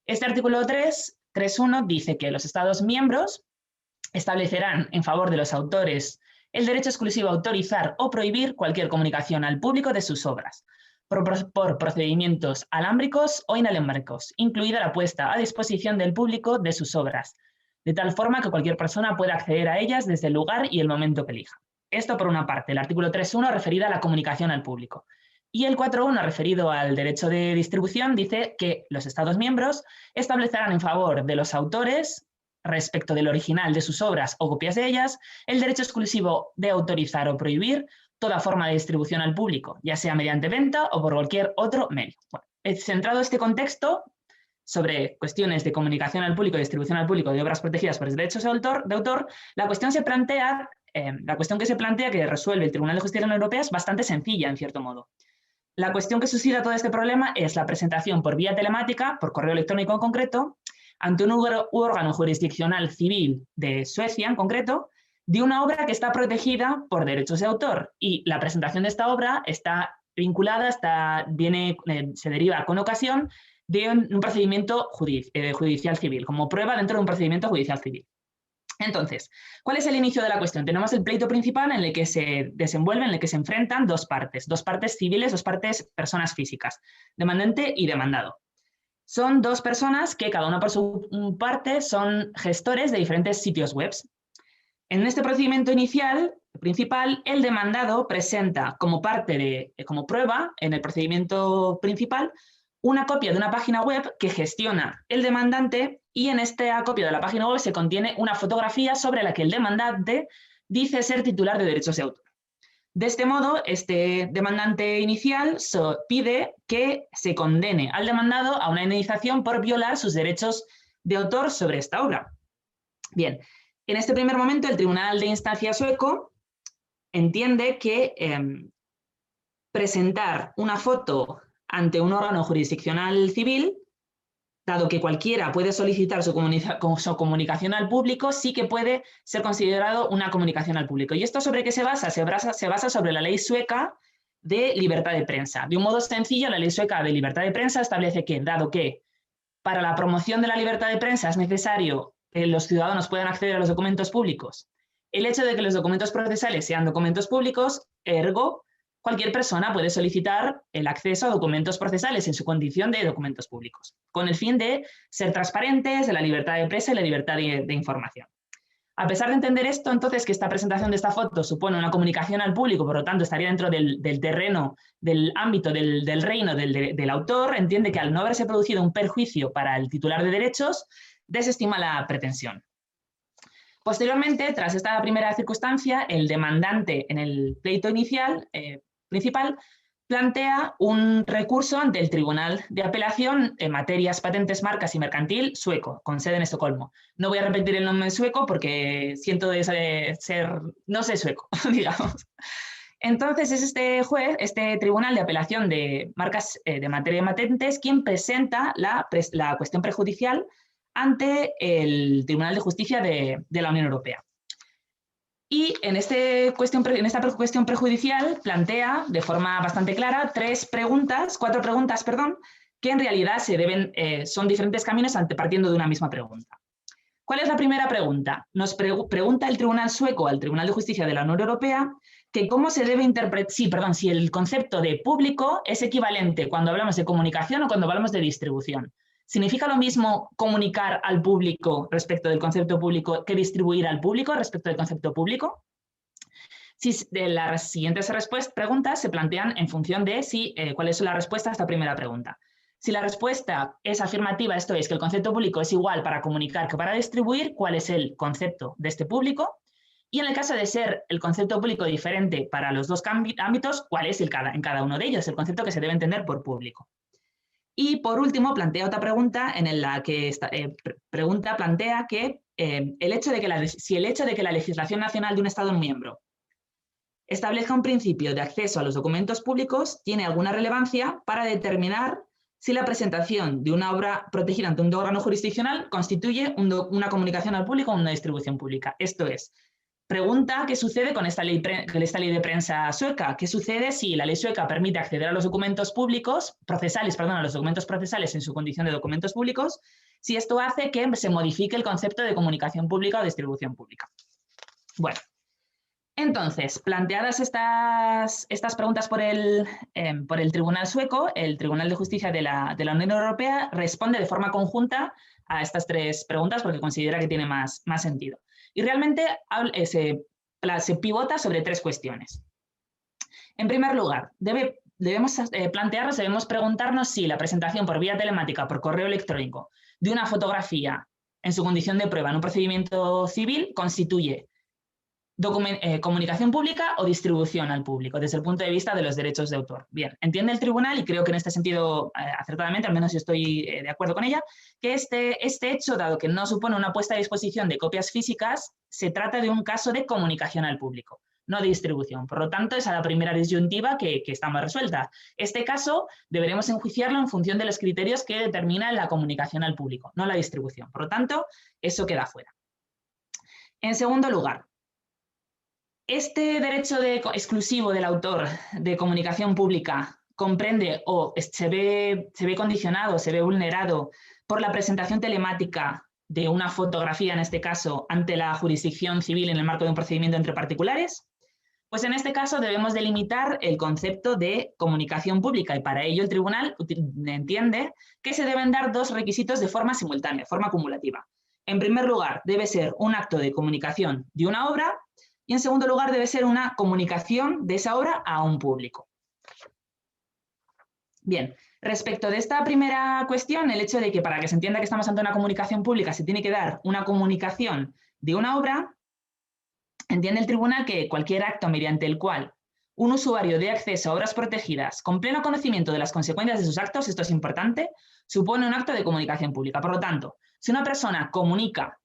Este artículo 3.1 dice que los Estados miembros establecerán en favor de los autores el derecho exclusivo a autorizar o prohibir cualquier comunicación al público de sus obras, por procedimientos alámbricos o inalámbricos, incluida la puesta a disposición del público de sus obras, de tal forma que cualquier persona pueda acceder a ellas desde el lugar y el momento que elija. Esto por una parte, el artículo 3.1 referido a la comunicación al público. Y el 4.1 referido al derecho de distribución dice que los Estados miembros establecerán en favor de los autores, respecto del original de sus obras o copias de ellas, el derecho exclusivo de autorizar o prohibir toda forma de distribución al público, ya sea mediante venta o por cualquier otro medio. Bueno, centrado este contexto sobre cuestiones de comunicación al público y distribución al público de obras protegidas por derechos de autor, la cuestión que se plantea que resuelve el Tribunal de Justicia de la Unión Europea es bastante sencilla, en cierto modo. La cuestión que suscita todo este problema es la presentación por vía telemática, por correo electrónico en concreto, ante un órgano jurisdiccional civil de Suecia en concreto, de una obra que está protegida por derechos de autor. Y la presentación de esta obra está vinculada, se deriva con ocasión de un procedimiento judicial civil, como prueba dentro de un procedimiento judicial civil. Entonces, ¿cuál es el inicio de la cuestión? Tenemos el pleito principal en el que se desenvuelven, en el que se enfrentan dos partes civiles, dos partes personas físicas, demandante y demandado. Son dos personas que cada una por su parte son gestores de diferentes sitios web. En este procedimiento principal, el demandado presenta como prueba en el procedimiento principal una copia de una página web que gestiona el demandante, y en esta copia de la página web se contiene una fotografía sobre la que el demandante dice ser titular de derechos de autor. De este modo, este demandante inicial pide que se condene al demandado a una indemnización por violar sus derechos de autor sobre esta obra. Bien, en este primer momento el Tribunal de Instancia sueco entiende que presentar una foto ante un órgano jurisdiccional civil, dado que cualquiera puede solicitar su comunicación al público, sí que puede ser considerado una comunicación al público. ¿Y esto sobre qué se basa? Se basa sobre la ley sueca de libertad de prensa. De un modo sencillo, la ley sueca de libertad de prensa establece que, dado que para la promoción de la libertad de prensa es necesario que los ciudadanos puedan acceder a los documentos públicos, el hecho de que los documentos procesales sean documentos públicos, ergo, cualquier persona puede solicitar el acceso a documentos procesales en su condición de documentos públicos, con el fin de ser transparentes, de la libertad de prensa y la libertad de información. A pesar de entender esto, entonces, que esta presentación de esta foto supone una comunicación al público, por lo tanto, estaría dentro del terreno, del ámbito, del reino del autor, entiende que al no haberse producido un perjuicio para el titular de derechos, desestima la pretensión. Posteriormente, tras esta primera circunstancia, el demandante en el pleito inicial principal plantea un recurso ante el Tribunal de Apelación en materias patentes, marcas y mercantil sueco, con sede en Estocolmo. No voy a repetir el nombre en sueco porque siento no sé sueco, digamos. Entonces es este Tribunal de Apelación de marcas de materia de patentes, quien presenta la cuestión prejudicial ante el Tribunal de Justicia de la Unión Europea. Y en esta cuestión prejudicial plantea de forma bastante clara cuatro preguntas, que en realidad son diferentes caminos si de una misma pregunta. ¿Cuál es la primera pregunta? Nos pregunta el Tribunal sueco al Tribunal de Justicia de la Unión Europea que cómo se debe interpretar, si el concepto de público es equivalente cuando hablamos de comunicación o cuando hablamos de distribución. ¿Significa lo mismo comunicar al público respecto del concepto público que distribuir al público respecto del concepto público? De las siguientes preguntas se plantean en función de cuál es la respuesta a esta primera pregunta. Si la respuesta es afirmativa, esto es que el concepto público es igual para comunicar que para distribuir, ¿cuál es el concepto de este público? Y en el caso de ser el concepto público diferente para los dos ámbitos, ¿cuál es en cada uno de ellos el concepto que se debe entender por público? Y por último, plantea otra pregunta en la que plantea que si el hecho de que la legislación nacional de un Estado miembro establezca un principio de acceso a los documentos públicos tiene alguna relevancia para determinar si la presentación de una obra protegida ante un órgano jurisdiccional constituye una comunicación al público o una distribución pública. Esto es, pregunta qué sucede con esta ley de prensa sueca. ¿Qué sucede si la ley sueca permite acceder a los documentos públicos, a los documentos procesales en su condición de documentos públicos, si esto hace que se modifique el concepto de comunicación pública o distribución pública? Bueno, entonces, planteadas estas preguntas por el Tribunal sueco, el Tribunal de Justicia de la Unión Europea responde de forma conjunta a estas 3 preguntas porque considera que tiene más sentido. Y realmente se pivota sobre 3 cuestiones. En primer lugar, debemos preguntarnos si la presentación por vía telemática, por correo electrónico, de una fotografía en su condición de prueba en un procedimiento civil constituye comunicación pública o distribución al público, desde el punto de vista de los derechos de autor. Bien, entiende el tribunal, y creo que en este sentido, acertadamente, al menos yo estoy de acuerdo con ella, que este hecho, dado que no supone una puesta a disposición de copias físicas, se trata de un caso de comunicación al público, no de distribución. Por lo tanto, esa es la primera disyuntiva que está más resuelta. Este caso deberemos enjuiciarlo en función de los criterios que determinan la comunicación al público, no la distribución. Por lo tanto, eso queda fuera. En segundo lugar, ¿este derecho exclusivo del autor de comunicación pública comprende o se ve condicionado, se ve vulnerado por la presentación telemática de una fotografía, en este caso, ante la jurisdicción civil en el marco de un procedimiento entre particulares? Pues en este caso debemos delimitar el concepto de comunicación pública y para ello el tribunal entiende que se deben dar 2 requisitos de forma simultánea, de forma acumulativa. En primer lugar, debe ser un acto de comunicación de una obra. Y en segundo lugar, debe ser una comunicación de esa obra a un público. Bien, respecto de esta primera cuestión, el hecho de que para que se entienda que estamos ante una comunicación pública se tiene que dar una comunicación de una obra, entiende el tribunal que cualquier acto mediante el cual un usuario dé acceso a obras protegidas con pleno conocimiento de las consecuencias de sus actos, esto es importante, supone un acto de comunicación pública. Por lo tanto, si una persona comunica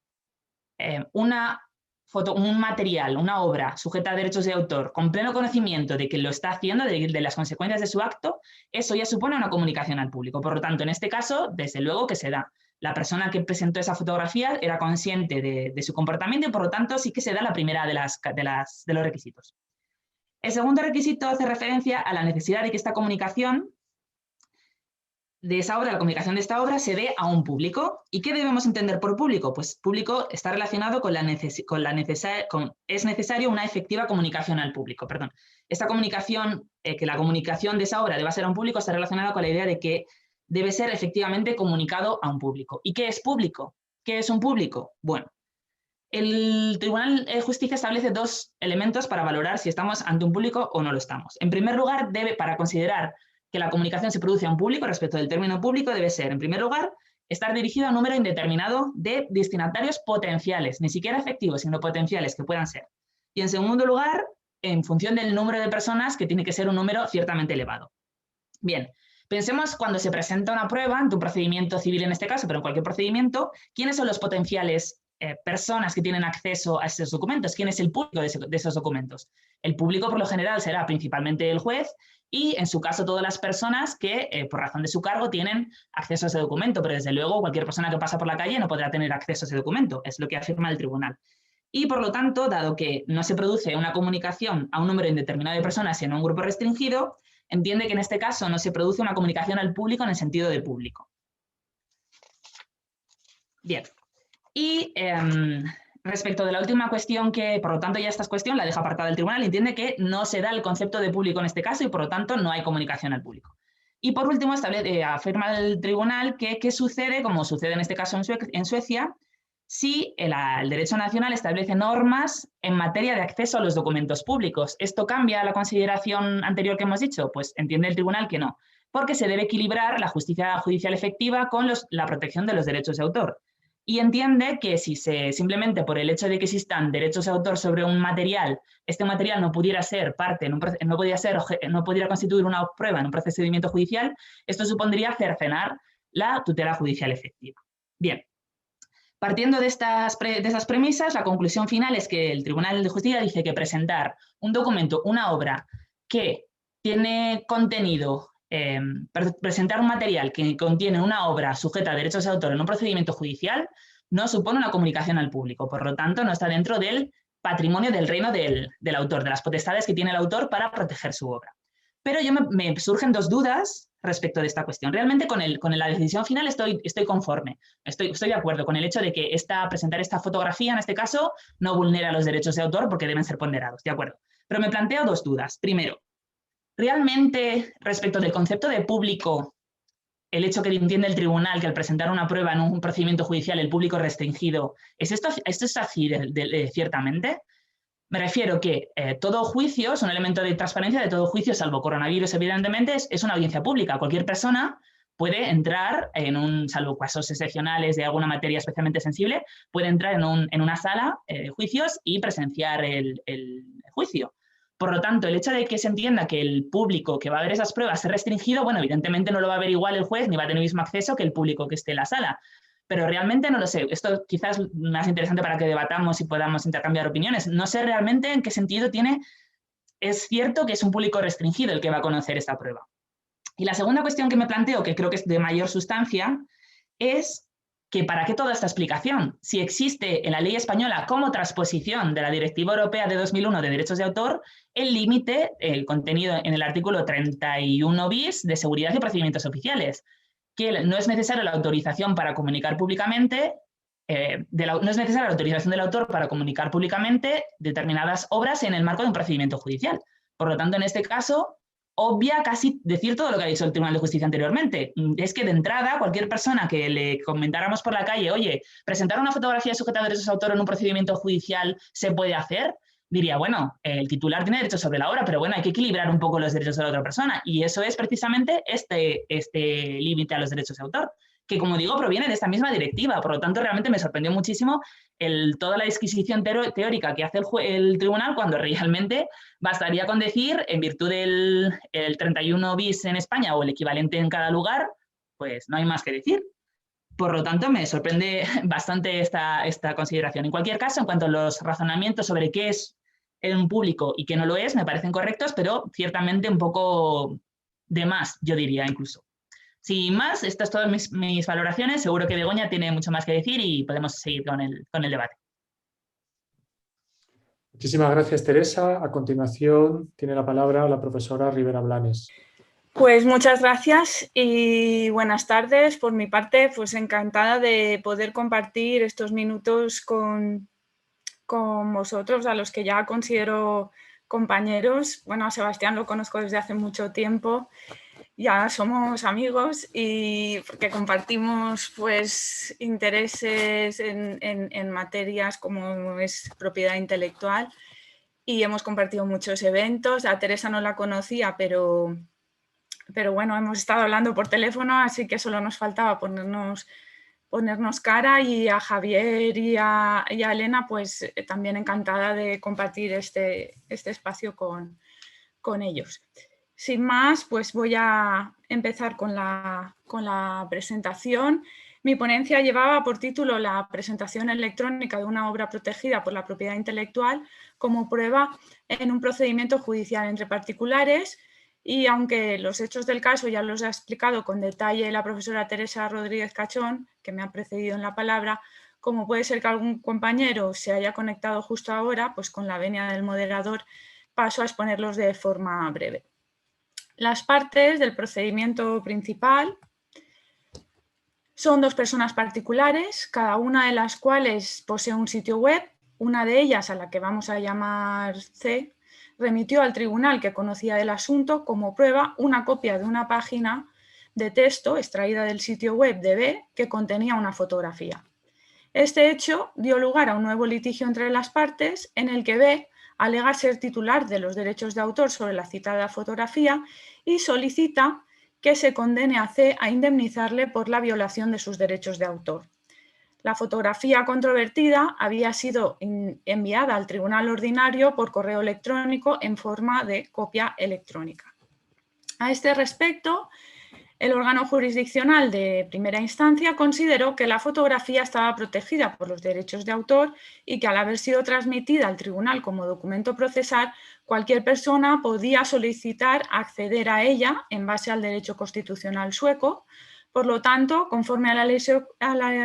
un material, una obra sujeta a derechos de autor, con pleno conocimiento de que lo está haciendo, de las consecuencias de su acto, eso ya supone una comunicación al público. Por lo tanto, en este caso, desde luego que se da. La persona que presentó esa fotografía era consciente de su comportamiento y, por lo tanto, sí que se da la primera de los requisitos. El segundo requisito hace referencia a la necesidad de que esta comunicación de esa obra, la comunicación de esta obra, se dé a un público. ¿Y qué debemos entender por público? Pues público está relacionado es necesario una efectiva comunicación al público. Perdón. Esta comunicación, que la comunicación de esa obra deba ser a un público, está relacionada con la idea de que debe ser efectivamente comunicado a un público. ¿Y qué es público? ¿Qué es un público? Bueno, el Tribunal de Justicia establece 2 elementos para valorar si estamos ante un público o no lo estamos. En primer lugar, para considerar que la comunicación se produce a un público, respecto del término público, debe ser, en primer lugar, estar dirigido a un número indeterminado de destinatarios potenciales, ni siquiera efectivos, sino potenciales que puedan ser. Y en segundo lugar, en función del número de personas, que tiene que ser un número ciertamente elevado. Bien, pensemos cuando se presenta una prueba, ante un procedimiento civil en este caso, pero en cualquier procedimiento, ¿quiénes son los potenciales personas que tienen acceso a esos documentos? ¿Quién es el público de esos documentos? El público, por lo general, será principalmente el juez y, en su caso, todas las personas que, por razón de su cargo, tienen acceso a ese documento, pero, desde luego, cualquier persona que pasa por la calle no podrá tener acceso a ese documento, es lo que afirma el tribunal. Y, por lo tanto, dado que no se produce una comunicación a un número indeterminado de personas, sino a un grupo restringido, entiende que, en este caso, no se produce una comunicación al público en el sentido de público. Bien. Y respecto de la última cuestión, que por lo tanto ya esta cuestión la deja apartada el tribunal, entiende que no se da el concepto de público en este caso y por lo tanto no hay comunicación al público. Y por último afirma el tribunal que qué sucede, como sucede en este caso en Suecia, si el derecho nacional establece normas en materia de acceso a los documentos públicos. ¿Esto cambia la consideración anterior que hemos dicho? Pues entiende el tribunal que no, porque se debe equilibrar la justicia judicial efectiva con la protección de los derechos de autor. Y entiende que si simplemente por el hecho de que existan derechos de autor sobre un material, este material no pudiera ser parte, no pudiera constituir una prueba en un procedimiento judicial, esto supondría cercenar la tutela judicial efectiva. Bien, partiendo de esas premisas, la conclusión final es que el Tribunal de Justicia dice que presentar un documento, una obra que tiene contenido, presentar un material que contiene una obra sujeta a derechos de autor en un procedimiento judicial no supone una comunicación al público. Por lo tanto, no está dentro del patrimonio del reino del autor, de las potestades que tiene el autor para proteger su obra. Pero me surgen dos dudas respecto de esta cuestión. Realmente con la decisión final estoy conforme, estoy de acuerdo con el hecho de que presentar esta fotografía, en este caso, no vulnera los derechos de autor porque deben ser ponderados, de acuerdo. Pero me planteo dos dudas. Primero, ¿realmente respecto del concepto de público, el hecho que entiende el tribunal que al presentar una prueba en un procedimiento judicial el público es restringido, ¿esto es así ciertamente? Me refiero que todo juicio es un elemento de transparencia de todo juicio, salvo coronavirus, evidentemente, es una audiencia pública. Cualquier persona puede entrar salvo casos excepcionales de alguna materia especialmente sensible, puede entrar en una sala de juicios y presenciar el juicio. Por lo tanto, el hecho de que se entienda que el público que va a ver esas pruebas es restringido, bueno, evidentemente no lo va a ver igual el juez ni va a tener el mismo acceso que el público que esté en la sala. Pero realmente no lo sé. Esto quizás es más interesante para que debatamos y podamos intercambiar opiniones. No sé realmente en qué sentido es cierto que es un público restringido el que va a conocer esta prueba. Y la segunda cuestión que me planteo, que creo que es de mayor sustancia, es que ¿para qué toda esta explicación? Si existe en la ley española como transposición de la Directiva Europea de 2001 de Derechos de Autor, el límite, el contenido en el artículo 31 bis de Seguridad y Procedimientos Oficiales, que no es necesaria la autorización para comunicar públicamente, no es necesaria la autorización del autor para comunicar públicamente determinadas obras en el marco de un procedimiento judicial. Por lo tanto, en este caso, obvia casi decir todo lo que ha dicho el Tribunal de Justicia anteriormente. Es que de entrada, cualquier persona que le comentáramos por la calle, oye, presentar una fotografía sujeta a derechos de autor en un procedimiento judicial se puede hacer, diría, bueno, el titular tiene derechos sobre la obra, pero bueno, hay que equilibrar un poco los derechos de la otra persona. Y eso es precisamente este límite a los derechos de autor, que como digo, proviene de esta misma directiva. Por lo tanto, realmente me sorprendió muchísimo toda la disquisición teórica que hace el tribunal, cuando realmente bastaría con decir, en virtud del 31 bis en España o el equivalente en cada lugar, pues no hay más que decir. Por lo tanto, me sorprende bastante esta consideración. En cualquier caso, en cuanto a los razonamientos sobre qué es un público y qué no lo es, me parecen correctos, pero ciertamente un poco de más, yo diría incluso. Sin más, estas son todas mis valoraciones. Seguro que Begoña tiene mucho más que decir y podemos seguir con el debate. Muchísimas gracias, Teresa. A continuación tiene la palabra la profesora Rivera Blanes. Pues muchas gracias y buenas tardes. Por mi parte, pues encantada de poder compartir estos minutos con vosotros, a los que ya considero compañeros. Bueno, a Sebastián lo conozco desde hace mucho tiempo, ya somos amigos y porque compartimos pues intereses en materias como es propiedad intelectual y hemos compartido muchos eventos. A Teresa no la conocía, pero bueno, hemos estado hablando por teléfono, así que solo nos faltaba ponernos cara, y a Javier y a Elena, pues también encantada de compartir este espacio con ellos. Sin más, pues voy a empezar con la presentación. Mi ponencia llevaba por título la presentación electrónica de una obra protegida por la propiedad intelectual como prueba en un procedimiento judicial entre particulares. Y aunque los hechos del caso ya los ha explicado con detalle la profesora Teresa Rodríguez Cachón, que me ha precedido en la palabra, como puede ser que algún compañero se haya conectado justo ahora, pues con la venia del moderador paso a exponerlos de forma breve. Las partes del procedimiento principal son dos personas particulares, cada una de las cuales posee un sitio web. Una de ellas, a la que vamos a llamar C, remitió al tribunal, que conocía del asunto, como prueba una copia de una página de texto extraída del sitio web de B que contenía una fotografía. Este hecho dio lugar a un nuevo litigio entre las partes en el que B alega ser titular de los derechos de autor sobre la citada fotografía y solicita que se condene a C a indemnizarle por la violación de sus derechos de autor. La fotografía controvertida había sido enviada al tribunal ordinario por correo electrónico en forma de copia electrónica. A este respecto, el órgano jurisdiccional de primera instancia consideró que la fotografía estaba protegida por los derechos de autor y que al haber sido transmitida al tribunal como documento procesal, cualquier persona podía solicitar acceder a ella en base al derecho constitucional sueco. Por lo tanto, conforme a la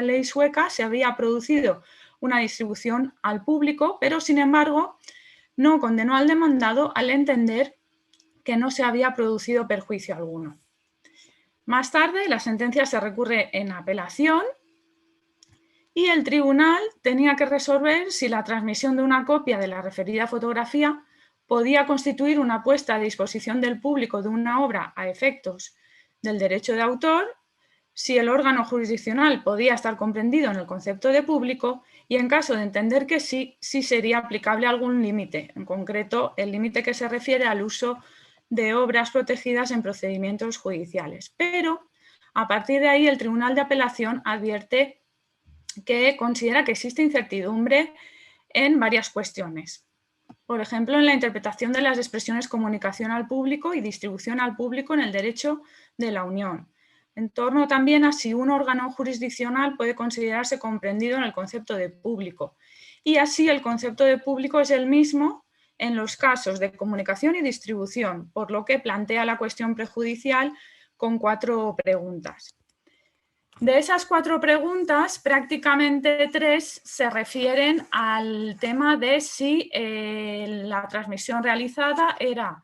ley sueca, se había producido una distribución al público, pero sin embargo no condenó al demandado al entender que no se había producido perjuicio alguno. Más tarde, la sentencia se recurre en apelación y el tribunal tenía que resolver si la transmisión de una copia de la referida fotografía podía constituir una puesta a disposición del público de una obra a efectos del derecho de autor, si el órgano jurisdiccional podía estar comprendido en el concepto de público y en caso de entender que sí, sí sería aplicable algún límite, en concreto el límite que se refiere al uso de obras protegidas en procedimientos judiciales. Pero a partir de ahí el Tribunal de Apelación advierte que considera que existe incertidumbre en varias cuestiones. Por ejemplo, en la interpretación de las expresiones comunicación al público y distribución al público en el derecho de la Unión. En torno también a si un órgano jurisdiccional puede considerarse comprendido en el concepto de público. Y así el concepto de público es el mismo en los casos de comunicación y distribución, por lo que plantea la cuestión prejudicial con 4 preguntas. De esas 4 preguntas, prácticamente 3 se refieren al tema de si la transmisión realizada era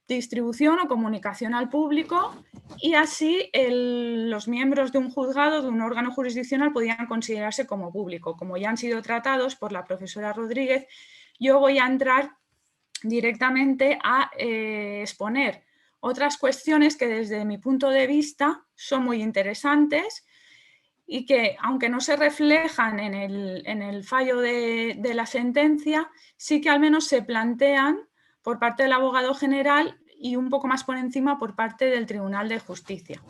distribución o comunicación al público y así los miembros de un juzgado, de un órgano jurisdiccional, podían considerarse como público. Como ya han sido tratados por la profesora Rodríguez, yo voy a entrar directamente a exponer otras cuestiones que desde mi punto de vista son muy interesantes y que, aunque no se reflejan en el fallo de la sentencia, sí que al menos se plantean por parte del abogado general y un poco más por encima por parte del Tribunal de Justicia.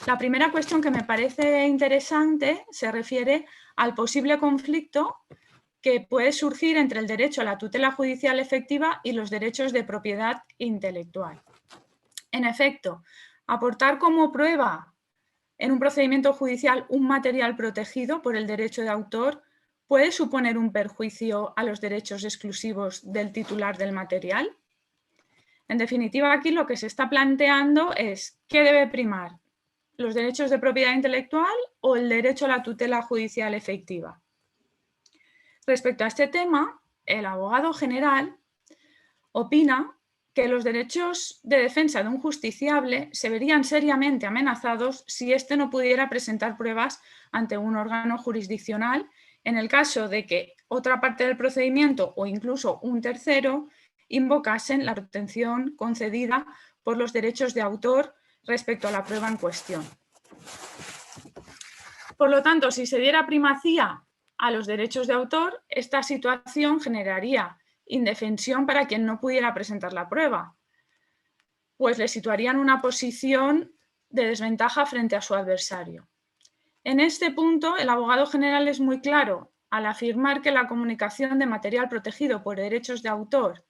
La primera cuestión que me parece interesante se refiere al posible conflicto que puede surgir entre el derecho a la tutela judicial efectiva y los derechos de propiedad intelectual. En efecto, aportar como prueba en un procedimiento judicial un material protegido por el derecho de autor puede suponer un perjuicio a los derechos exclusivos del titular del material. En definitiva, aquí lo que se está planteando es ¿qué debe primar? ¿Los derechos de propiedad intelectual o el derecho a la tutela judicial efectiva? Respecto a este tema, el abogado general opina que los derechos de defensa de un justiciable se verían seriamente amenazados si éste no pudiera presentar pruebas ante un órgano jurisdiccional en el caso de que otra parte del procedimiento o incluso un tercero invocasen la protección concedida por los derechos de autor respecto a la prueba en cuestión. Por lo tanto, si se diera primacía a los derechos de autor, esta situación generaría indefensión para quien no pudiera presentar la prueba, pues le situaría en una posición de desventaja frente a su adversario. En este punto, el abogado general es muy claro al afirmar que la comunicación de material protegido por derechos de autor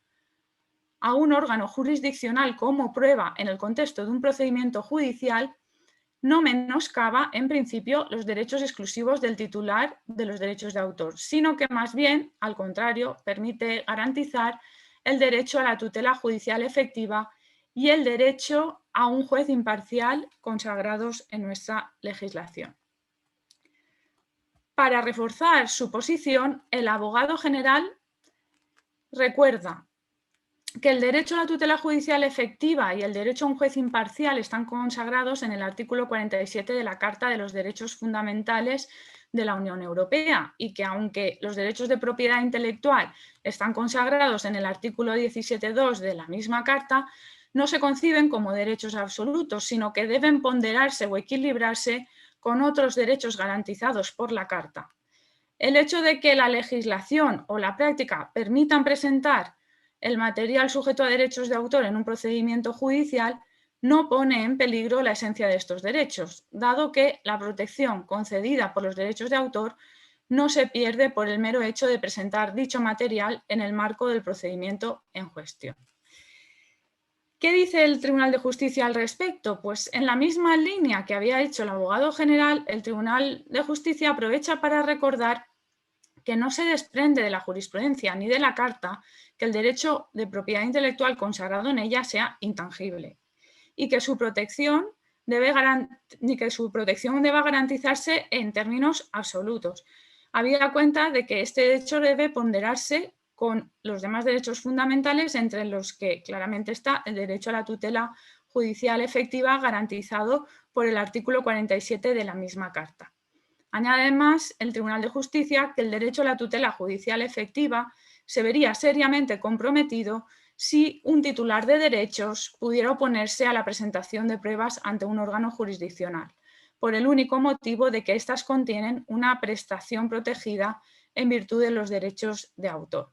a un órgano jurisdiccional como prueba en el contexto de un procedimiento judicial no menoscaba, en principio, los derechos exclusivos del titular de los derechos de autor, sino que más bien, al contrario, permite garantizar el derecho a la tutela judicial efectiva y el derecho a un juez imparcial consagrados en nuestra legislación. Para reforzar su posición, el abogado general recuerda que el derecho a la tutela judicial efectiva y el derecho a un juez imparcial están consagrados en el artículo 47 de la Carta de los Derechos Fundamentales de la Unión Europea y que aunque los derechos de propiedad intelectual están consagrados en el artículo 17.2 de la misma Carta, no se conciben como derechos absolutos, sino que deben ponderarse o equilibrarse con otros derechos garantizados por la Carta. El hecho de que la legislación o la práctica permitan presentar el material sujeto a derechos de autor en un procedimiento judicial no pone en peligro la esencia de estos derechos, dado que la protección concedida por los derechos de autor no se pierde por el mero hecho de presentar dicho material en el marco del procedimiento en cuestión. ¿Qué dice el Tribunal de Justicia al respecto? Pues en la misma línea que había hecho el abogado general, el Tribunal de Justicia aprovecha para recordar que no se desprende de la jurisprudencia ni de la Carta que el derecho de propiedad intelectual consagrado en ella sea intangible y que su protección deba garantizarse en términos absolutos. habida cuenta de que este derecho debe ponderarse con los demás derechos fundamentales, entre los que claramente está el derecho a la tutela judicial efectiva garantizado por el artículo 47 de la misma Carta. Añade además el Tribunal de Justicia que el derecho a la tutela judicial efectiva se vería seriamente comprometido si un titular de derechos pudiera oponerse a la presentación de pruebas ante un órgano jurisdiccional, por el único motivo de que éstas contienen una prestación protegida en virtud de los derechos de autor.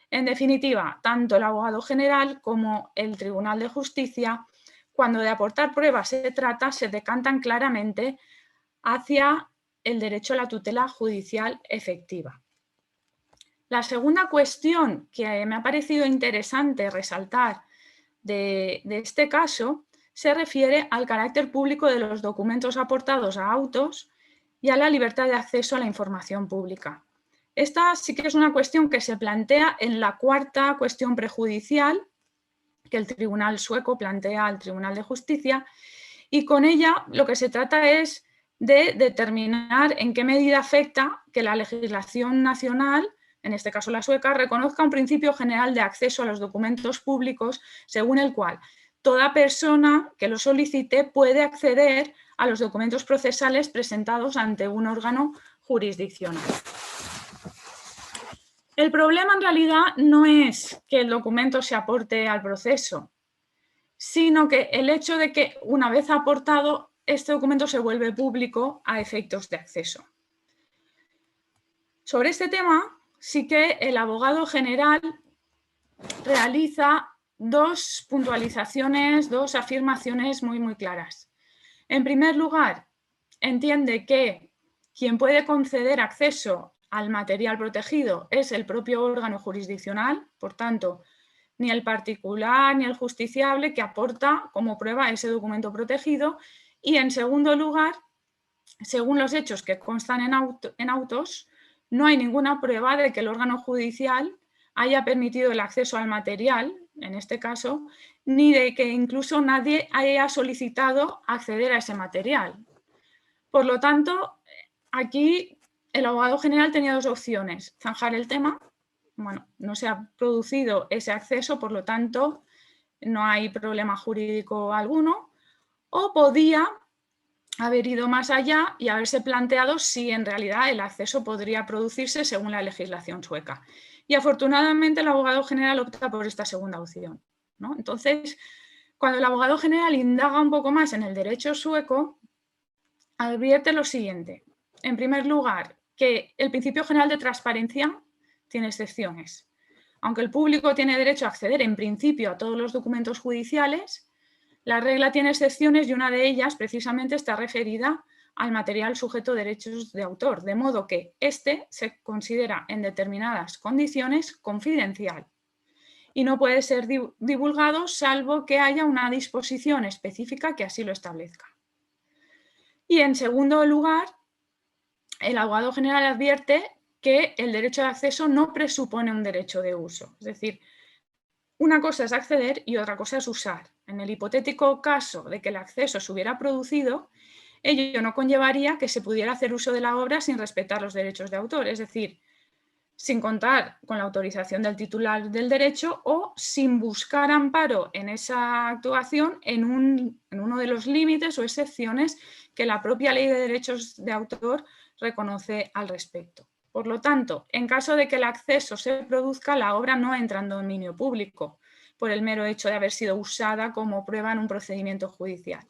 En definitiva, tanto el abogado general como el Tribunal de Justicia, cuando de aportar pruebas se trata, se decantan claramente hacia el derecho a la tutela judicial efectiva. La segunda cuestión que me ha parecido interesante resaltar de este caso se refiere al carácter público de los documentos aportados a autos y a la libertad de acceso a la información pública. Esta sí que es una cuestión que se plantea en la cuarta cuestión prejudicial que el Tribunal sueco plantea al Tribunal de Justicia, y con ella lo que se trata es de determinar en qué medida afecta que la legislación nacional, en este caso la sueca, reconozca un principio general de acceso a los documentos públicos según el cual toda persona que lo solicite puede acceder a los documentos procesales presentados ante un órgano jurisdiccional. El problema en realidad no es que el documento se aporte al proceso, sino que el hecho de que una vez aportado, este documento se vuelve público a efectos de acceso. Sobre este tema, sí que el abogado general realiza dos puntualizaciones, dos afirmaciones muy claras. En primer lugar, entiende que quien puede conceder acceso al material protegido es el propio órgano jurisdiccional, por tanto, ni el particular ni el justiciable que aporta como prueba ese documento protegido. Y en segundo lugar, según los hechos que constan en autos, no hay ninguna prueba de que el órgano judicial haya permitido el acceso al material, en este caso, ni de que incluso nadie haya solicitado acceder a ese material. Por lo tanto, aquí el abogado general tenía dos opciones: zanjar el tema, bueno, no se ha producido ese acceso, por lo tanto no hay problema jurídico alguno, o podía haber ido más allá y haberse planteado si en realidad el acceso podría producirse según la legislación sueca. Y afortunadamente el abogado general opta por esta segunda opción, ¿no? Entonces, cuando el abogado general indaga un poco más en el derecho sueco, advierte lo siguiente: en primer lugar, que el principio general de transparencia tiene excepciones. Aunque el público tiene derecho a acceder en principio a todos los documentos judiciales, la regla tiene excepciones y una de ellas precisamente está referida al material sujeto a derechos de autor, de modo que este se considera en determinadas condiciones confidencial y no puede ser divulgado salvo que haya una disposición específica que así lo establezca. Y en segundo lugar, el abogado general advierte que el derecho de acceso no presupone un derecho de uso. Es decir, una cosa es acceder y otra cosa es usar. En el hipotético caso de que el acceso se hubiera producido, ello no conllevaría que se pudiera hacer uso de la obra sin respetar los derechos de autor, es decir, sin contar con la autorización del titular del derecho o sin buscar amparo en esa actuación en uno de los límites o excepciones que la propia Ley de Derechos de Autor reconoce al respecto. Por lo tanto, en caso de que el acceso se produzca, la obra no entra en dominio público por el mero hecho de haber sido usada como prueba en un procedimiento judicial.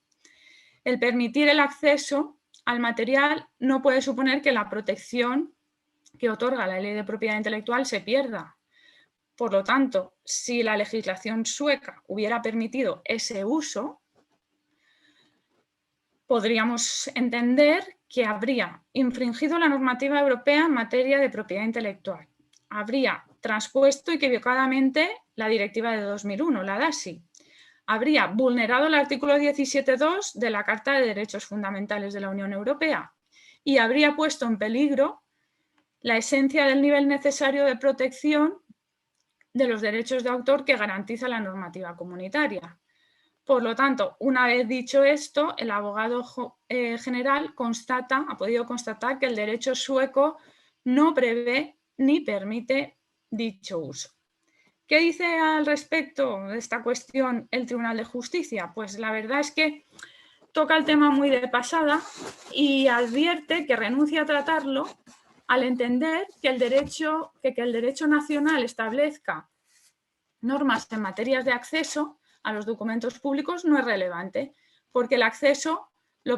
El permitir el acceso al material no puede suponer que la protección que otorga la Ley de Propiedad Intelectual se pierda. Por lo tanto, si la legislación sueca hubiera permitido ese uso, podríamos entender que habría infringido la normativa europea en materia de propiedad intelectual, habría transpuesto equivocadamente la directiva de 2001, la DASI, habría vulnerado el artículo 17.2 de la Carta de Derechos Fundamentales de la Unión Europea y habría puesto en peligro la esencia del nivel necesario de protección de los derechos de autor que garantiza la normativa comunitaria. Por lo tanto, una vez dicho esto, el abogado general ha podido constatar que el derecho sueco no prevé ni permite dicho uso. ¿Qué dice al respecto de esta cuestión el Tribunal de Justicia? Pues la verdad es que toca el tema muy de pasada y advierte que renuncia a tratarlo al entender que el derecho nacional establezca normas en materias de acceso a los documentos públicos no es relevante, porque el acceso no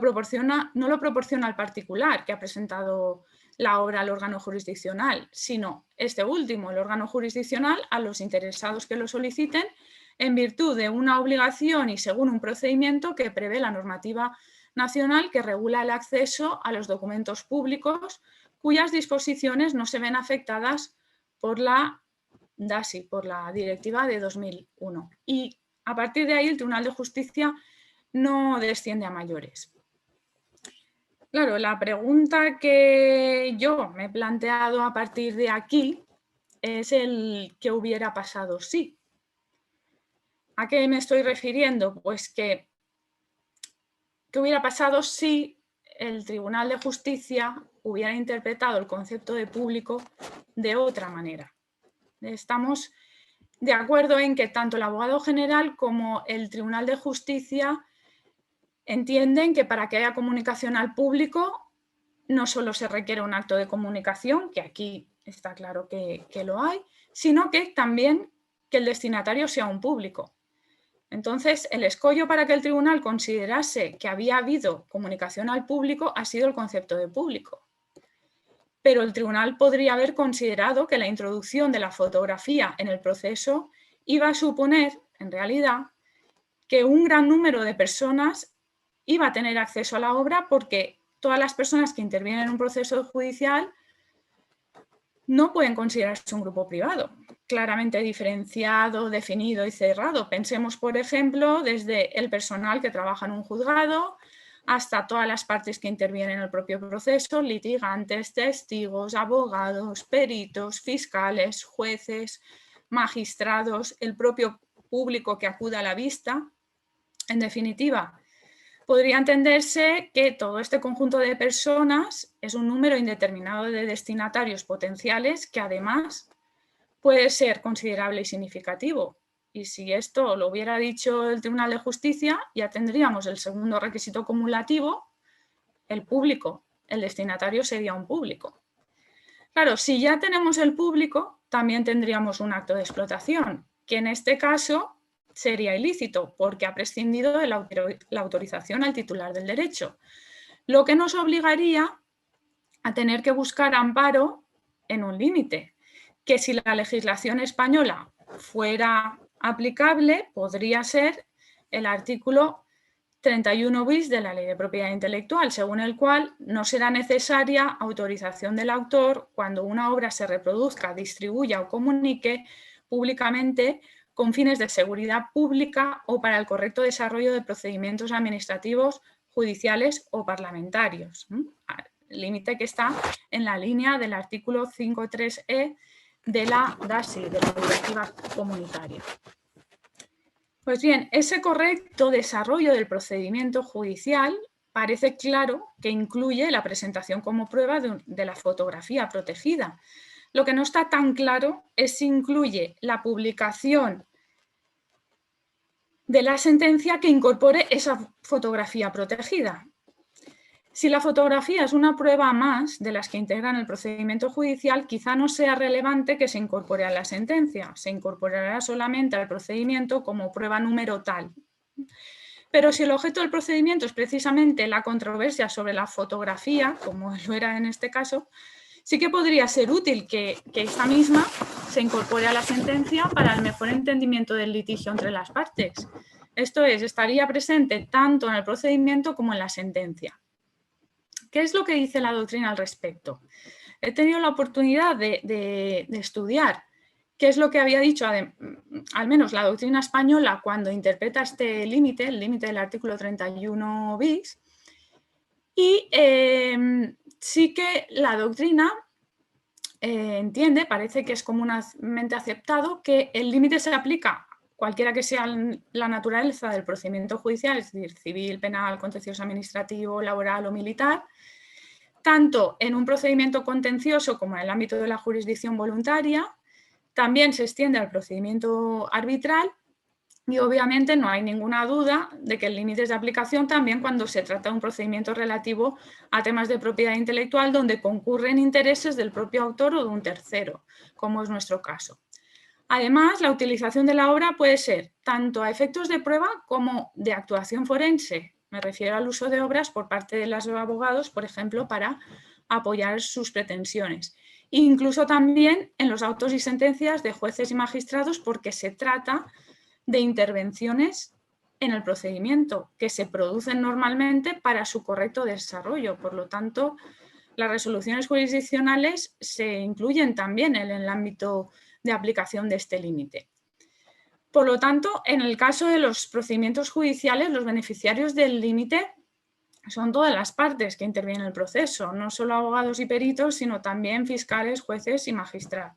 lo proporciona al particular que ha presentado la obra al órgano jurisdiccional, sino este último, el órgano jurisdiccional, a los interesados que lo soliciten en virtud de una obligación y según un procedimiento que prevé la normativa nacional que regula el acceso a los documentos públicos cuyas disposiciones no se ven afectadas por la DASI, por la Directiva de 2001. Y a partir de ahí el Tribunal de Justicia no desciende a mayores. Claro, la pregunta que yo me he planteado a partir de aquí es el ¿qué hubiera pasado si? ¿A qué me estoy refiriendo? Pues que ¿qué hubiera pasado si el Tribunal de Justicia hubiera interpretado el concepto de público de otra manera? Estamos de acuerdo en que tanto el abogado general como el Tribunal de Justicia entienden que para que haya comunicación al público no solo se requiere un acto de comunicación, que aquí está claro que lo hay, sino que también que el destinatario sea un público. Entonces, el escollo para que el tribunal considerase que había habido comunicación al público ha sido el concepto de público. Pero el tribunal podría haber considerado que la introducción de la fotografía en el proceso iba a suponer, en realidad, que un gran número de personas iba a tener acceso a la obra porque todas las personas que intervienen en un proceso judicial no pueden considerarse un grupo privado, claramente diferenciado, definido y cerrado. Pensemos, por ejemplo, desde el personal que trabaja en un juzgado hasta todas las partes que intervienen en el propio proceso, litigantes, testigos, abogados, peritos, fiscales, jueces, magistrados, el propio público que acude a la vista. En definitiva, podría entenderse que todo este conjunto de personas es un número indeterminado de destinatarios potenciales que además puede ser considerable y significativo. Y si esto lo hubiera dicho el Tribunal de Justicia, ya tendríamos el segundo requisito cumulativo, el público. El destinatario sería un público. Claro, si ya tenemos el público, también tendríamos un acto de explotación, que en este caso sería ilícito porque ha prescindido de la autorización al titular del derecho, lo que nos obligaría a tener que buscar amparo en un límite, que si la legislación española fuera aplicable podría ser el artículo 31 bis de la Ley de Propiedad Intelectual, según el cual no será necesaria autorización del autor cuando una obra se reproduzca, distribuya o comunique públicamente con fines de seguridad pública o para el correcto desarrollo de procedimientos administrativos, judiciales o parlamentarios. Límite que está en la línea del artículo 5.3e de la DASI, de la Directiva Comunitaria. Pues bien, ese correcto desarrollo del procedimiento judicial parece claro que incluye la presentación como prueba de la fotografía protegida. Lo que no está tan claro es si incluye la publicación de la sentencia que incorpore esa fotografía protegida. Si la fotografía es una prueba más de las que integran el procedimiento judicial, quizá no sea relevante que se incorpore a la sentencia, se incorporará solamente al procedimiento como prueba número tal. Pero si el objeto del procedimiento es precisamente la controversia sobre la fotografía, como lo era en este caso, sí que podría ser útil que esta misma se incorpore a la sentencia para el mejor entendimiento del litigio entre las partes. Esto es, estaría presente tanto en el procedimiento como en la sentencia. ¿Qué es lo que dice la doctrina al respecto? He tenido la oportunidad de estudiar qué es lo que había dicho, al menos la doctrina española, cuando interpreta este límite, el límite del artículo 31 bis, y sí que la doctrina entiende, parece que es comúnmente aceptado, que el límite se aplica cualquiera que sea la naturaleza del procedimiento judicial, es decir, civil, penal, contencioso administrativo, laboral o militar, tanto en un procedimiento contencioso como en el ámbito de la jurisdicción voluntaria. También se extiende al procedimiento arbitral y obviamente no hay ninguna duda de que el límite es de aplicación también cuando se trata de un procedimiento relativo a temas de propiedad intelectual donde concurren intereses del propio autor o de un tercero, como es nuestro caso. Además, la utilización de la obra puede ser tanto a efectos de prueba como de actuación forense. Me refiero al uso de obras por parte de los abogados, por ejemplo, para apoyar sus pretensiones. Incluso también en los autos y sentencias de jueces y magistrados porque se trata de intervenciones en el procedimiento que se producen normalmente para su correcto desarrollo. Por lo tanto, las resoluciones jurisdiccionales se incluyen también en el ámbito de aplicación de este límite. Por lo tanto, en el caso de los procedimientos judiciales, los beneficiarios del límite son todas las partes que intervienen en el proceso, no solo abogados y peritos, sino también fiscales, jueces y magistrados.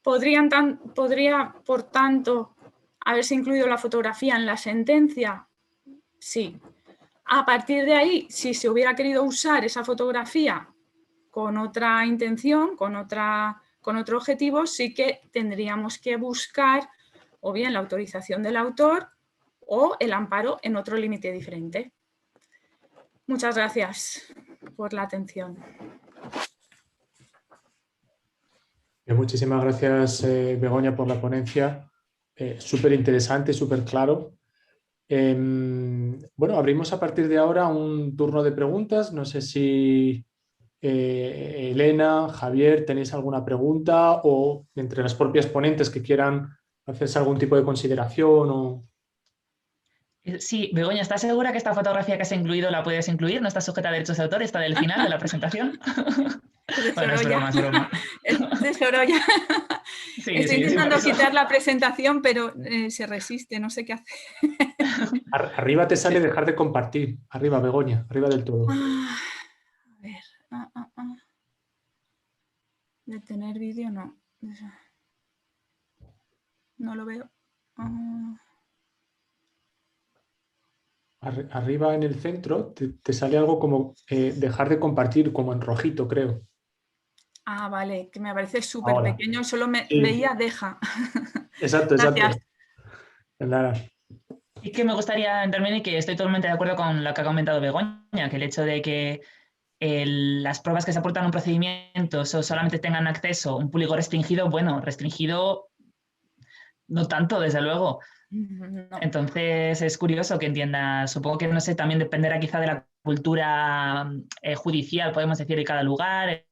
¿Podría, por tanto, haberse incluido la fotografía en la sentencia? Sí. A partir de ahí, si se hubiera querido usar esa fotografía con otra intención, con otro objetivo, sí que tendríamos que buscar o bien la autorización del autor o el amparo en otro límite diferente. Muchas gracias por la atención. Muchísimas gracias, Begoña, por la ponencia. Súper interesante, súper claro. Bueno, abrimos a partir de ahora un turno de preguntas. No sé si Elena, Javier, tenéis alguna pregunta o entre las propias ponentes que quieran hacerse algún tipo de consideración o... Sí, Begoña, ¿estás segura que esta fotografía que has incluido la puedes incluir? ¿No está sujeta a derechos de autor? ¿Está del final de la presentación? Bueno, es broma, es broma. Es de Sorolla. Sí, Estoy intentando quitar la presentación, pero se resiste, no sé qué hacer. Arriba te sale dejar de compartir. Arriba, Begoña, arriba del todo. A ver. Detener vídeo, no. No lo veo. Arriba en el centro te sale algo como dejar de compartir, como en rojito, creo. Ah, vale, que me parece súper pequeño, solo me veía deja. Exacto, Gracias. Exacto. Y que me gustaría intervenir, que estoy totalmente de acuerdo con lo que ha comentado Begoña, que el hecho de que las pruebas que se aportan a un procedimiento solamente tengan acceso a un público restringido, bueno, restringido no tanto, desde luego. No. Entonces es curioso que entienda, supongo que no sé, también dependerá quizá de la cultura judicial, podemos decir, de cada lugar,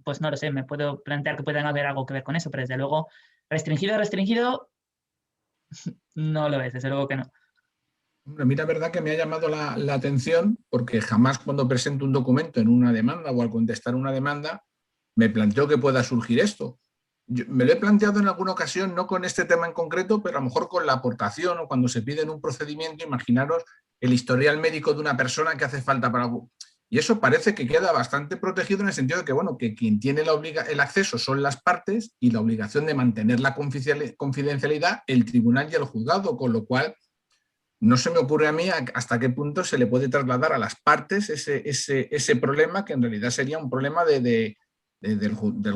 pues no lo sé, me puedo plantear que pueda haber algo que ver con eso, pero desde luego restringido no lo es, desde luego que no. A mí la verdad que me ha llamado la atención porque jamás cuando presento un documento en una demanda o al contestar una demanda me planteo que pueda surgir esto. Yo me lo he planteado en alguna ocasión, no con este tema en concreto, pero a lo mejor con la aportación o cuando se pide en un procedimiento, imaginaros el historial médico de una persona que hace falta para... Y eso parece que queda bastante protegido en el sentido de que, bueno, que quien tiene el acceso son las partes y la obligación de mantener la confidencialidad el tribunal y el juzgado, con lo cual no se me ocurre a mí hasta qué punto se le puede trasladar a las partes ese problema que en realidad sería un problema del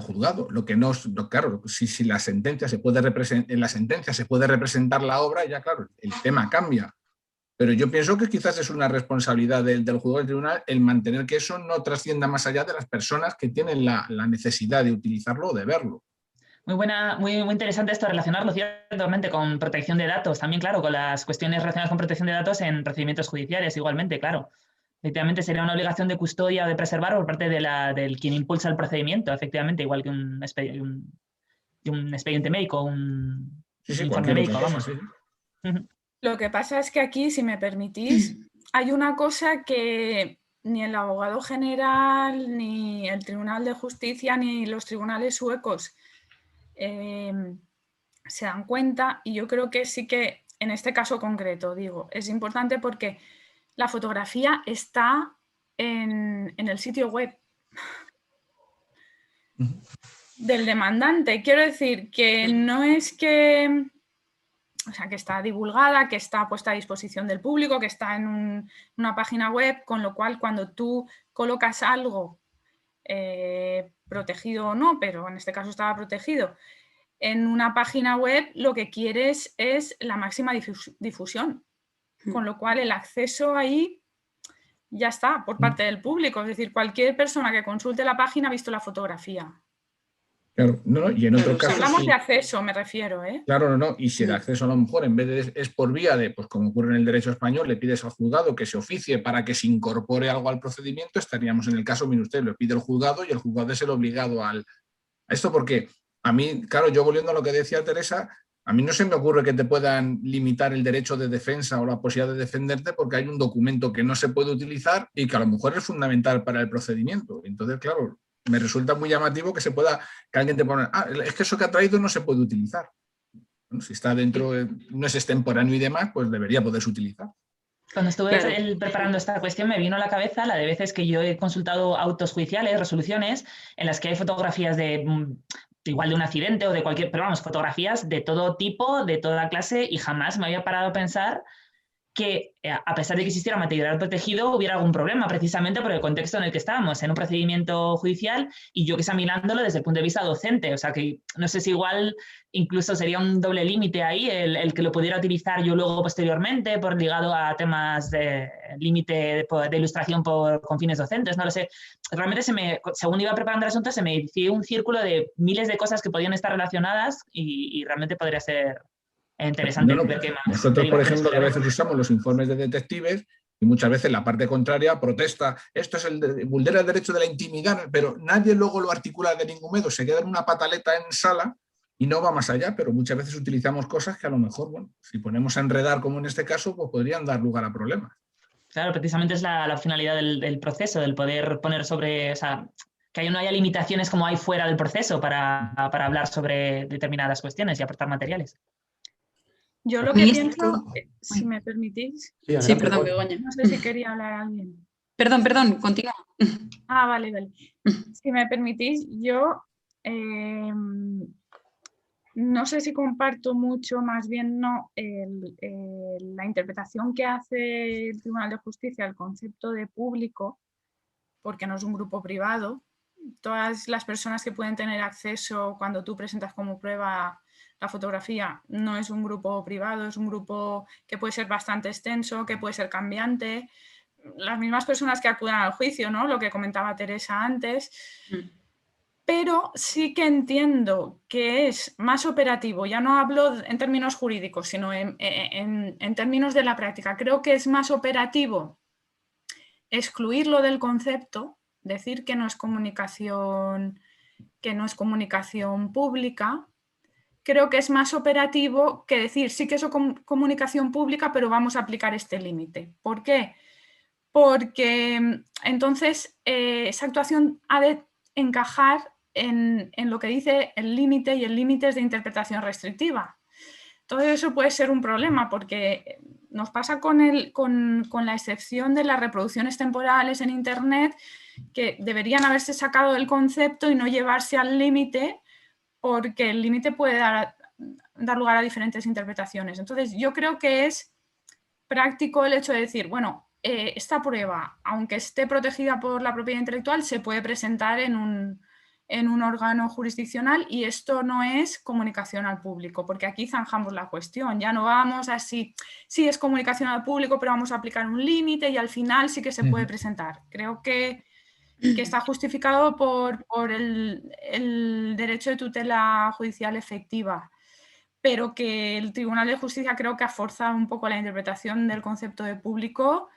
juzgado. Lo que no, claro, si la sentencia en la sentencia se puede representar la obra, ya claro, el tema cambia. Pero yo pienso que quizás es una responsabilidad del juzgado del tribunal el mantener que eso no trascienda más allá de las personas que tienen la necesidad de utilizarlo o de verlo. Muy buena, muy interesante esto, relacionarlo ciertamente con protección de datos, también claro, con las cuestiones relacionadas con protección de datos en procedimientos judiciales, igualmente, claro. Efectivamente sería una obligación de custodia o de preservar por parte del quien impulsa el procedimiento, efectivamente, igual que un expediente médico, un informe médico, vamos. Sí. Lo que pasa es que aquí, si me permitís, hay una cosa que ni el abogado general, ni el Tribunal de Justicia, ni los tribunales suecos se dan cuenta, y yo creo que sí que en este caso concreto, digo, es importante porque la fotografía está en el sitio web del demandante. Quiero decir que no es que o sea, que está divulgada, que está puesta a disposición del público, que está en una página web, con lo cual cuando tú colocas algo protegido o no, pero en este caso estaba protegido, en una página web lo que quieres es la máxima difusión, con lo cual el acceso ahí ya está por parte del público, es decir, cualquier persona que consulte la página ha visto la fotografía. Claro, no, y en otro caso... Hablamos de acceso, me refiero, ¿eh? Claro, no, y si el acceso a lo mejor en vez de es por vía de, pues como ocurre en el derecho español, le pides al juzgado que se oficie para que se incorpore algo al procedimiento, estaríamos en el caso, mire usted, lo pide el juzgado y el juzgado es el obligado a esto, porque a mí, claro, yo volviendo a lo que decía Teresa, a mí no se me ocurre que te puedan limitar el derecho de defensa o la posibilidad de defenderte porque hay un documento que no se puede utilizar y que a lo mejor es fundamental para el procedimiento. Entonces, claro, me resulta muy llamativo que alguien te ponga, es que eso que ha traído no se puede utilizar. Bueno, si está dentro, no es extemporáneo y demás, pues debería poderse utilizar. Cuando estuve preparando esta cuestión me vino a la cabeza la de veces que yo he consultado autos judiciales, resoluciones, en las que hay fotografías igual de un accidente o de cualquier, pero vamos, fotografías de todo tipo, de toda clase, y jamás me había parado a pensar que a pesar de que existiera material protegido hubiera algún problema precisamente por el contexto en el que estábamos, en un procedimiento judicial y yo que examinándolo desde el punto de vista docente. O sea que no sé si igual incluso sería un doble límite ahí el que lo pudiera utilizar yo luego posteriormente por ligado a temas de límite de ilustración con fines docentes, no lo sé. Realmente según iba preparando el asunto se me hizo un círculo de miles de cosas que podían estar relacionadas y realmente podría ser interesante ver qué más. Nosotros, por ejemplo, que a veces usamos los informes de detectives y muchas veces la parte contraria protesta, esto es vulnera el derecho de la intimidad, pero nadie luego lo articula de ningún modo, se queda en una pataleta en sala y no va más allá, pero muchas veces utilizamos cosas que a lo mejor, bueno, si ponemos a enredar como en este caso, pues podrían dar lugar a problemas. Claro, precisamente es la finalidad del proceso, del poder poner sobre, o sea, que no haya limitaciones como hay fuera del proceso para hablar sobre determinadas cuestiones y aportar materiales. Yo lo que pienso, si me permitís... Sí, perdón, Begoña. No sé si quería hablar alguien. Perdón, continúa. Vale. Si me permitís, yo no sé si comparto mucho, más bien no, la interpretación que hace el Tribunal de Justicia al concepto de público, porque no es un grupo privado. Todas las personas que pueden tener acceso cuando tú presentas como prueba la fotografía no es un grupo privado, es un grupo que puede ser bastante extenso, que puede ser cambiante. Las mismas personas que acudan al juicio, ¿no? Lo que comentaba Teresa antes. Pero sí que entiendo que es más operativo, ya no hablo en términos jurídicos, sino en términos de la práctica. Creo que es más operativo excluirlo del concepto, decir que no es comunicación pública. Creo que es más operativo que decir sí que es comunicación pública, pero vamos a aplicar este límite. ¿Por qué? Porque entonces esa actuación ha de encajar en lo que dice el límite, y el límite es de interpretación restrictiva. Todo eso puede ser un problema porque nos pasa con la excepción de las reproducciones temporales en Internet, que deberían haberse sacado del concepto y no llevarse al límite, porque el límite puede dar lugar a diferentes interpretaciones. Entonces, yo creo que es práctico el hecho de decir, bueno, esta prueba, aunque esté protegida por la propiedad intelectual, se puede presentar en un órgano jurisdiccional y esto no es comunicación al público, porque aquí zanjamos la cuestión, ya no vamos así, sí es comunicación al público, pero vamos a aplicar un límite y al final sí que se puede presentar. Creo que está justificado por el derecho de tutela judicial efectiva, pero que el Tribunal de Justicia creo que ha forzado un poco la interpretación del concepto de público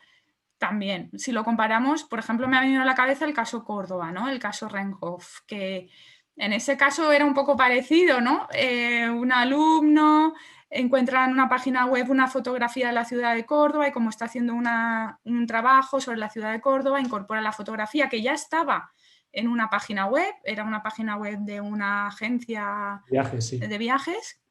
también. Si lo comparamos, por ejemplo, me ha venido a la cabeza el caso Córdoba, ¿no? El caso Renhoff, que en ese caso era un poco parecido, ¿no? Un alumno encuentra en una página web una fotografía de la ciudad de Córdoba y como está haciendo un trabajo sobre la ciudad de Córdoba, incorpora la fotografía que ya estaba en una página web, era una página web de una agencia de viajes,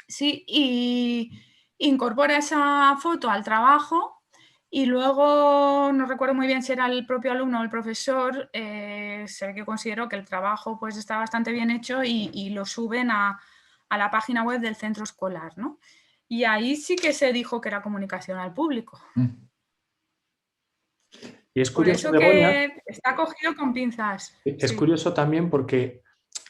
sí, y incorpora esa foto al trabajo y luego, no recuerdo muy bien si era el propio alumno o el profesor, se ve que consideró que el trabajo pues, está bastante bien hecho y lo suben a la página web del centro escolar, ¿no? Y ahí sí que se dijo que era comunicación al público. Y es Por curioso, eso Begoña, que está cogido con pinzas. es Sí. curioso también porque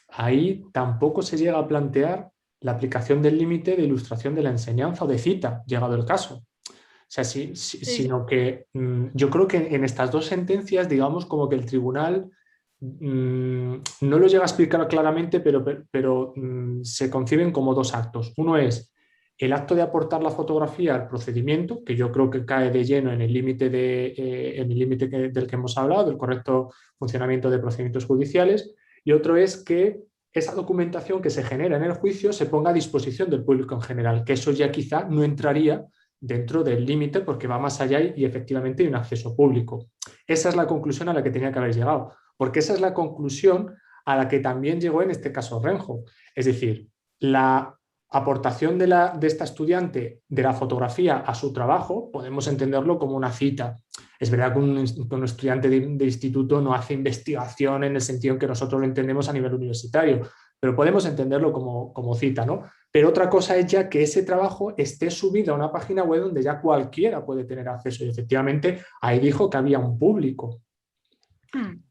ahí tampoco se llega a plantear la aplicación del límite de ilustración de la enseñanza o de cita, llegado el caso. O sea, sino que yo creo que en estas dos sentencias, digamos, como que el tribunal no lo llega a explicar claramente, pero se conciben como dos actos. Uno es el acto de aportar la fotografía al procedimiento, que yo creo que cae de lleno en el límite del que hemos hablado, del correcto funcionamiento de procedimientos judiciales, y otro es que esa documentación que se genera en el juicio se ponga a disposición del público en general, que eso ya quizá no entraría dentro del límite porque va más allá y efectivamente hay un acceso público. Esa es la conclusión a la que tenía que haber llegado, porque esa es la conclusión a la que también llegó en este caso Renjo. Es decir, la aportación de esta estudiante de la fotografía a su trabajo podemos entenderlo como una cita. Es verdad que un estudiante de instituto no hace investigación en el sentido en que nosotros lo entendemos a nivel universitario, pero podemos entenderlo como cita, ¿no? Pero otra cosa es ya que ese trabajo esté subido a una página web donde ya cualquiera puede tener acceso. Y efectivamente ahí dijo que había un público.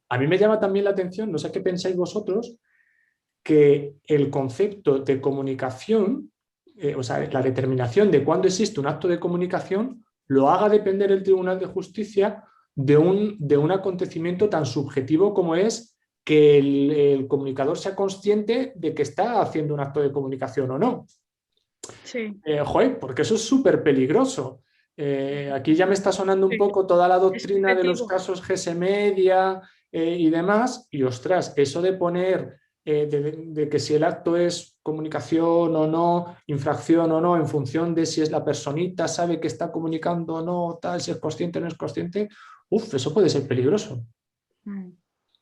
A mí me llama también la atención, no sé qué pensáis vosotros, que el concepto de comunicación, o sea, la determinación de cuándo existe un acto de comunicación, lo haga depender el Tribunal de Justicia de un acontecimiento tan subjetivo como es que el comunicador sea consciente de que está haciendo un acto de comunicación o no. Sí. Porque eso es súper peligroso. Aquí ya me está sonando un poco toda la doctrina de los casos GS Media y demás, y ostras, eso de poner de que si el acto es comunicación o no, infracción o no, en función de si es la personita, sabe que está comunicando o no, tal, si es consciente o no es consciente, eso puede ser peligroso.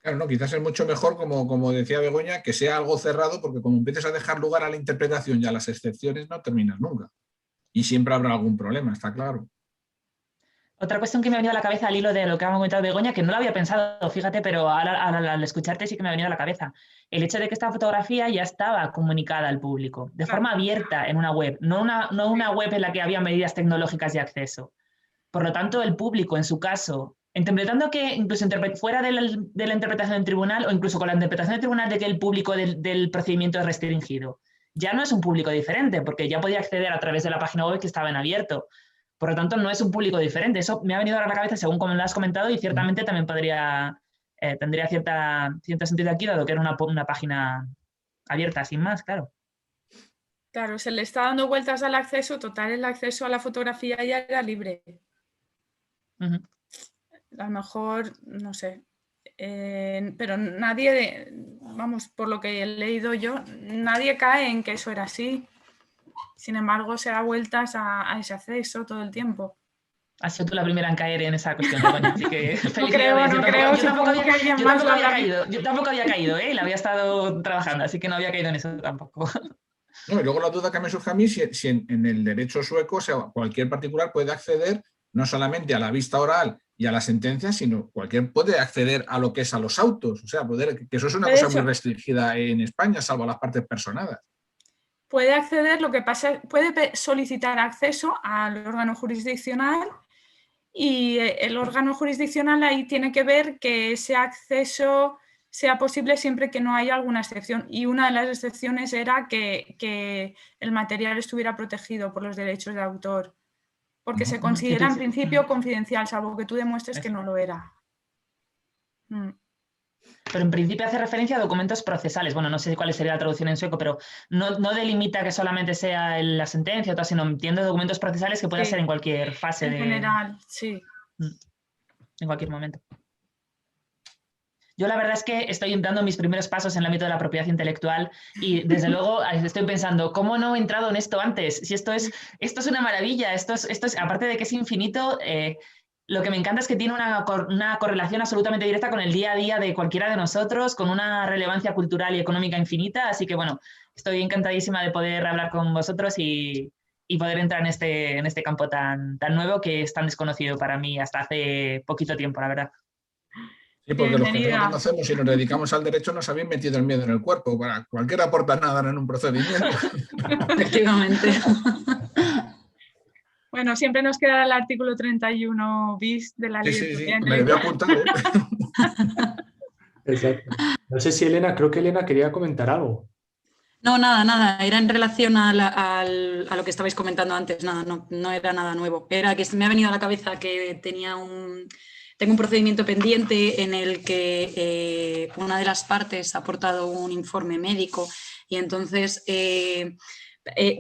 Claro, no, quizás es mucho mejor, como decía Begoña, que sea algo cerrado, porque como empieces a dejar lugar a la interpretación y a las excepciones, no terminas nunca. Y siempre habrá algún problema, está claro. Otra cuestión que me ha venido a la cabeza al hilo de lo que ha comentado Begoña, que no lo había pensado, fíjate, pero ahora al escucharte sí que me ha venido a la cabeza. El hecho de que esta fotografía ya estaba comunicada al público, de forma abierta en una web, no una web en la que había medidas tecnológicas de acceso. Por lo tanto, el público, en su caso, interpretando que incluso fuera de la interpretación del tribunal o incluso con la interpretación del tribunal de que el público del procedimiento es restringido, ya no es un público diferente, porque ya podía acceder a través de la página web que estaba en abierto. Por lo tanto, no es un público diferente. Eso me ha venido a la cabeza según como lo has comentado y ciertamente también tendría cierto sentido aquí, dado que era una página abierta, sin más, claro. Claro, se le está dando vueltas al acceso, total, el acceso a la fotografía ya era libre. A lo mejor, no sé, pero nadie, vamos, por lo que he leído yo, nadie cae en que eso era así. Sin embargo, se da vueltas a ese acceso todo el tiempo. Has sido tú la primera en caer en esa cuestión, Begoña, así que no creo. Yo tampoco había caído, y la había estado trabajando, así que no había caído en eso tampoco. No, y luego la duda que me surge a mí, si en el derecho sueco, o sea, cualquier particular puede acceder no solamente a la vista oral y a la sentencia, sino cualquier puede acceder a lo que es a los autos. O sea, que eso es una cosa muy restringida en España, salvo las partes personadas. Puede acceder, lo que pasa, puede solicitar acceso al órgano jurisdiccional y el órgano jurisdiccional ahí tiene que ver que ese acceso sea posible siempre que no haya alguna excepción. Y una de las excepciones era que el material estuviera protegido por los derechos de autor, porque se considera en principio confidencial, salvo que tú demuestres que no lo era. Pero en principio hace referencia a documentos procesales. Bueno, no sé cuál sería la traducción en sueco, pero no delimita que solamente sea la sentencia o tal, sino entiendo documentos procesales que pueda ser en cualquier fase. En general, sí. En cualquier momento. Yo la verdad es que estoy dando mis primeros pasos en el ámbito de la propiedad intelectual y desde luego estoy pensando, ¿cómo no he entrado en esto antes? Si esto es una maravilla, esto es aparte de que es infinito, lo que me encanta es que tiene una correlación absolutamente directa con el día a día de cualquiera de nosotros, con una relevancia cultural y económica infinita, así que bueno, estoy encantadísima de poder hablar con vosotros y poder entrar en este campo tan nuevo que es tan desconocido para mí hasta hace poquito tiempo, la verdad. Sí, porque los que no lo conocemos y nos dedicamos al derecho nos habéis metido el miedo en el cuerpo. Para cualquiera aporta nada en un procedimiento. Efectivamente. Bueno, siempre nos queda el artículo 31 bis de la ley. Sí, me lo voy a apuntar. Exacto. No sé si Elena, creo que Elena quería comentar algo. No, nada, era en relación a lo que estabais comentando antes, nada, no era nada nuevo. Era que me ha venido a la cabeza que tengo un procedimiento pendiente en el que una de las partes ha aportado un informe médico y entonces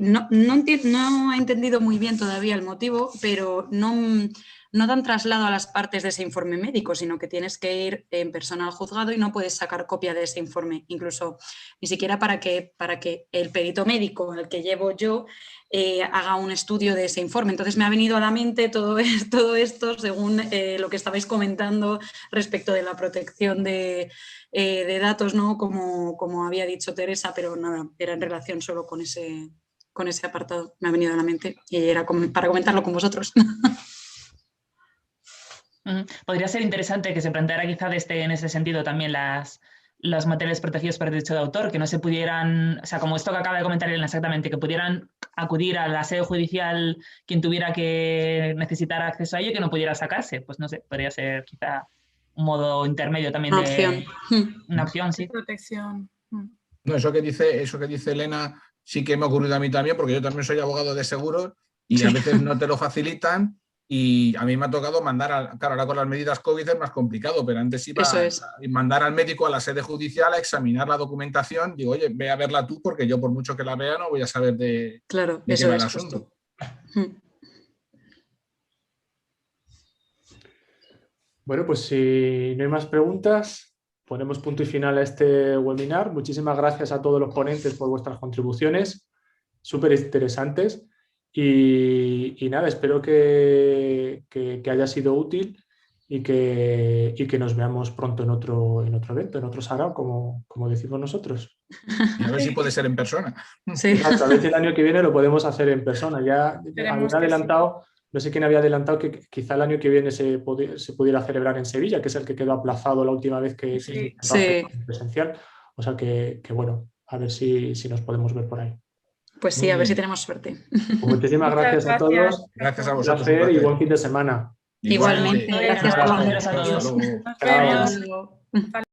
no he entendido muy bien todavía el motivo, pero no dan traslado a las partes de ese informe médico, sino que tienes que ir en persona al juzgado y no puedes sacar copia de ese informe, incluso ni siquiera para que el perito médico al que llevo yo haga un estudio de ese informe. Entonces me ha venido a la mente todo esto según lo que estabais comentando respecto de la protección de datos, ¿no? Como había dicho Teresa, pero nada, era en relación solo con ese apartado. Me ha venido a la mente y era para comentarlo con vosotros. Podría ser interesante que se planteara quizá en ese sentido también los materiales protegidos por derecho de autor, que no se pudieran, o sea, como esto que acaba de comentar Elena exactamente, que pudieran acudir a la sede judicial quien tuviera que necesitar acceso a ello y que no pudiera sacarse. Pues no sé, podría ser quizá un modo intermedio también una opción, sí. Protección. No, eso que dice Elena sí que me ha ocurrido a mí también, porque yo también soy abogado de seguros y a veces no te lo facilitan. Y a mí me ha tocado mandar, claro, ahora con las medidas COVID es más complicado, pero antes iba a mandar al médico a la sede judicial a examinar la documentación. Digo, oye, ve a verla tú porque yo por mucho que la vea no voy a saber de qué va el asunto. Bueno, pues si no hay más preguntas, ponemos punto y final a este webinar. Muchísimas gracias a todos los ponentes por vuestras contribuciones, súper interesantes. Y nada, espero que haya sido útil y que nos veamos pronto en otro evento, en otro sarao, como decimos nosotros. Y a ver si puede ser en persona. Sí. Exacto, a ver si el año que viene lo podemos hacer en persona. Ya había adelantado, no sé quién había adelantado que quizá el año que viene se pudiera celebrar en Sevilla, que es el que quedó aplazado la última vez que presencial. O sea que bueno, a ver si nos podemos ver por ahí. Pues sí, a ver si tenemos suerte. Muchísimas gracias a todos. Gracias a vosotros. Un placer y buen fin de semana. Igualmente. Gracias por la Hasta luego. Nos vemos.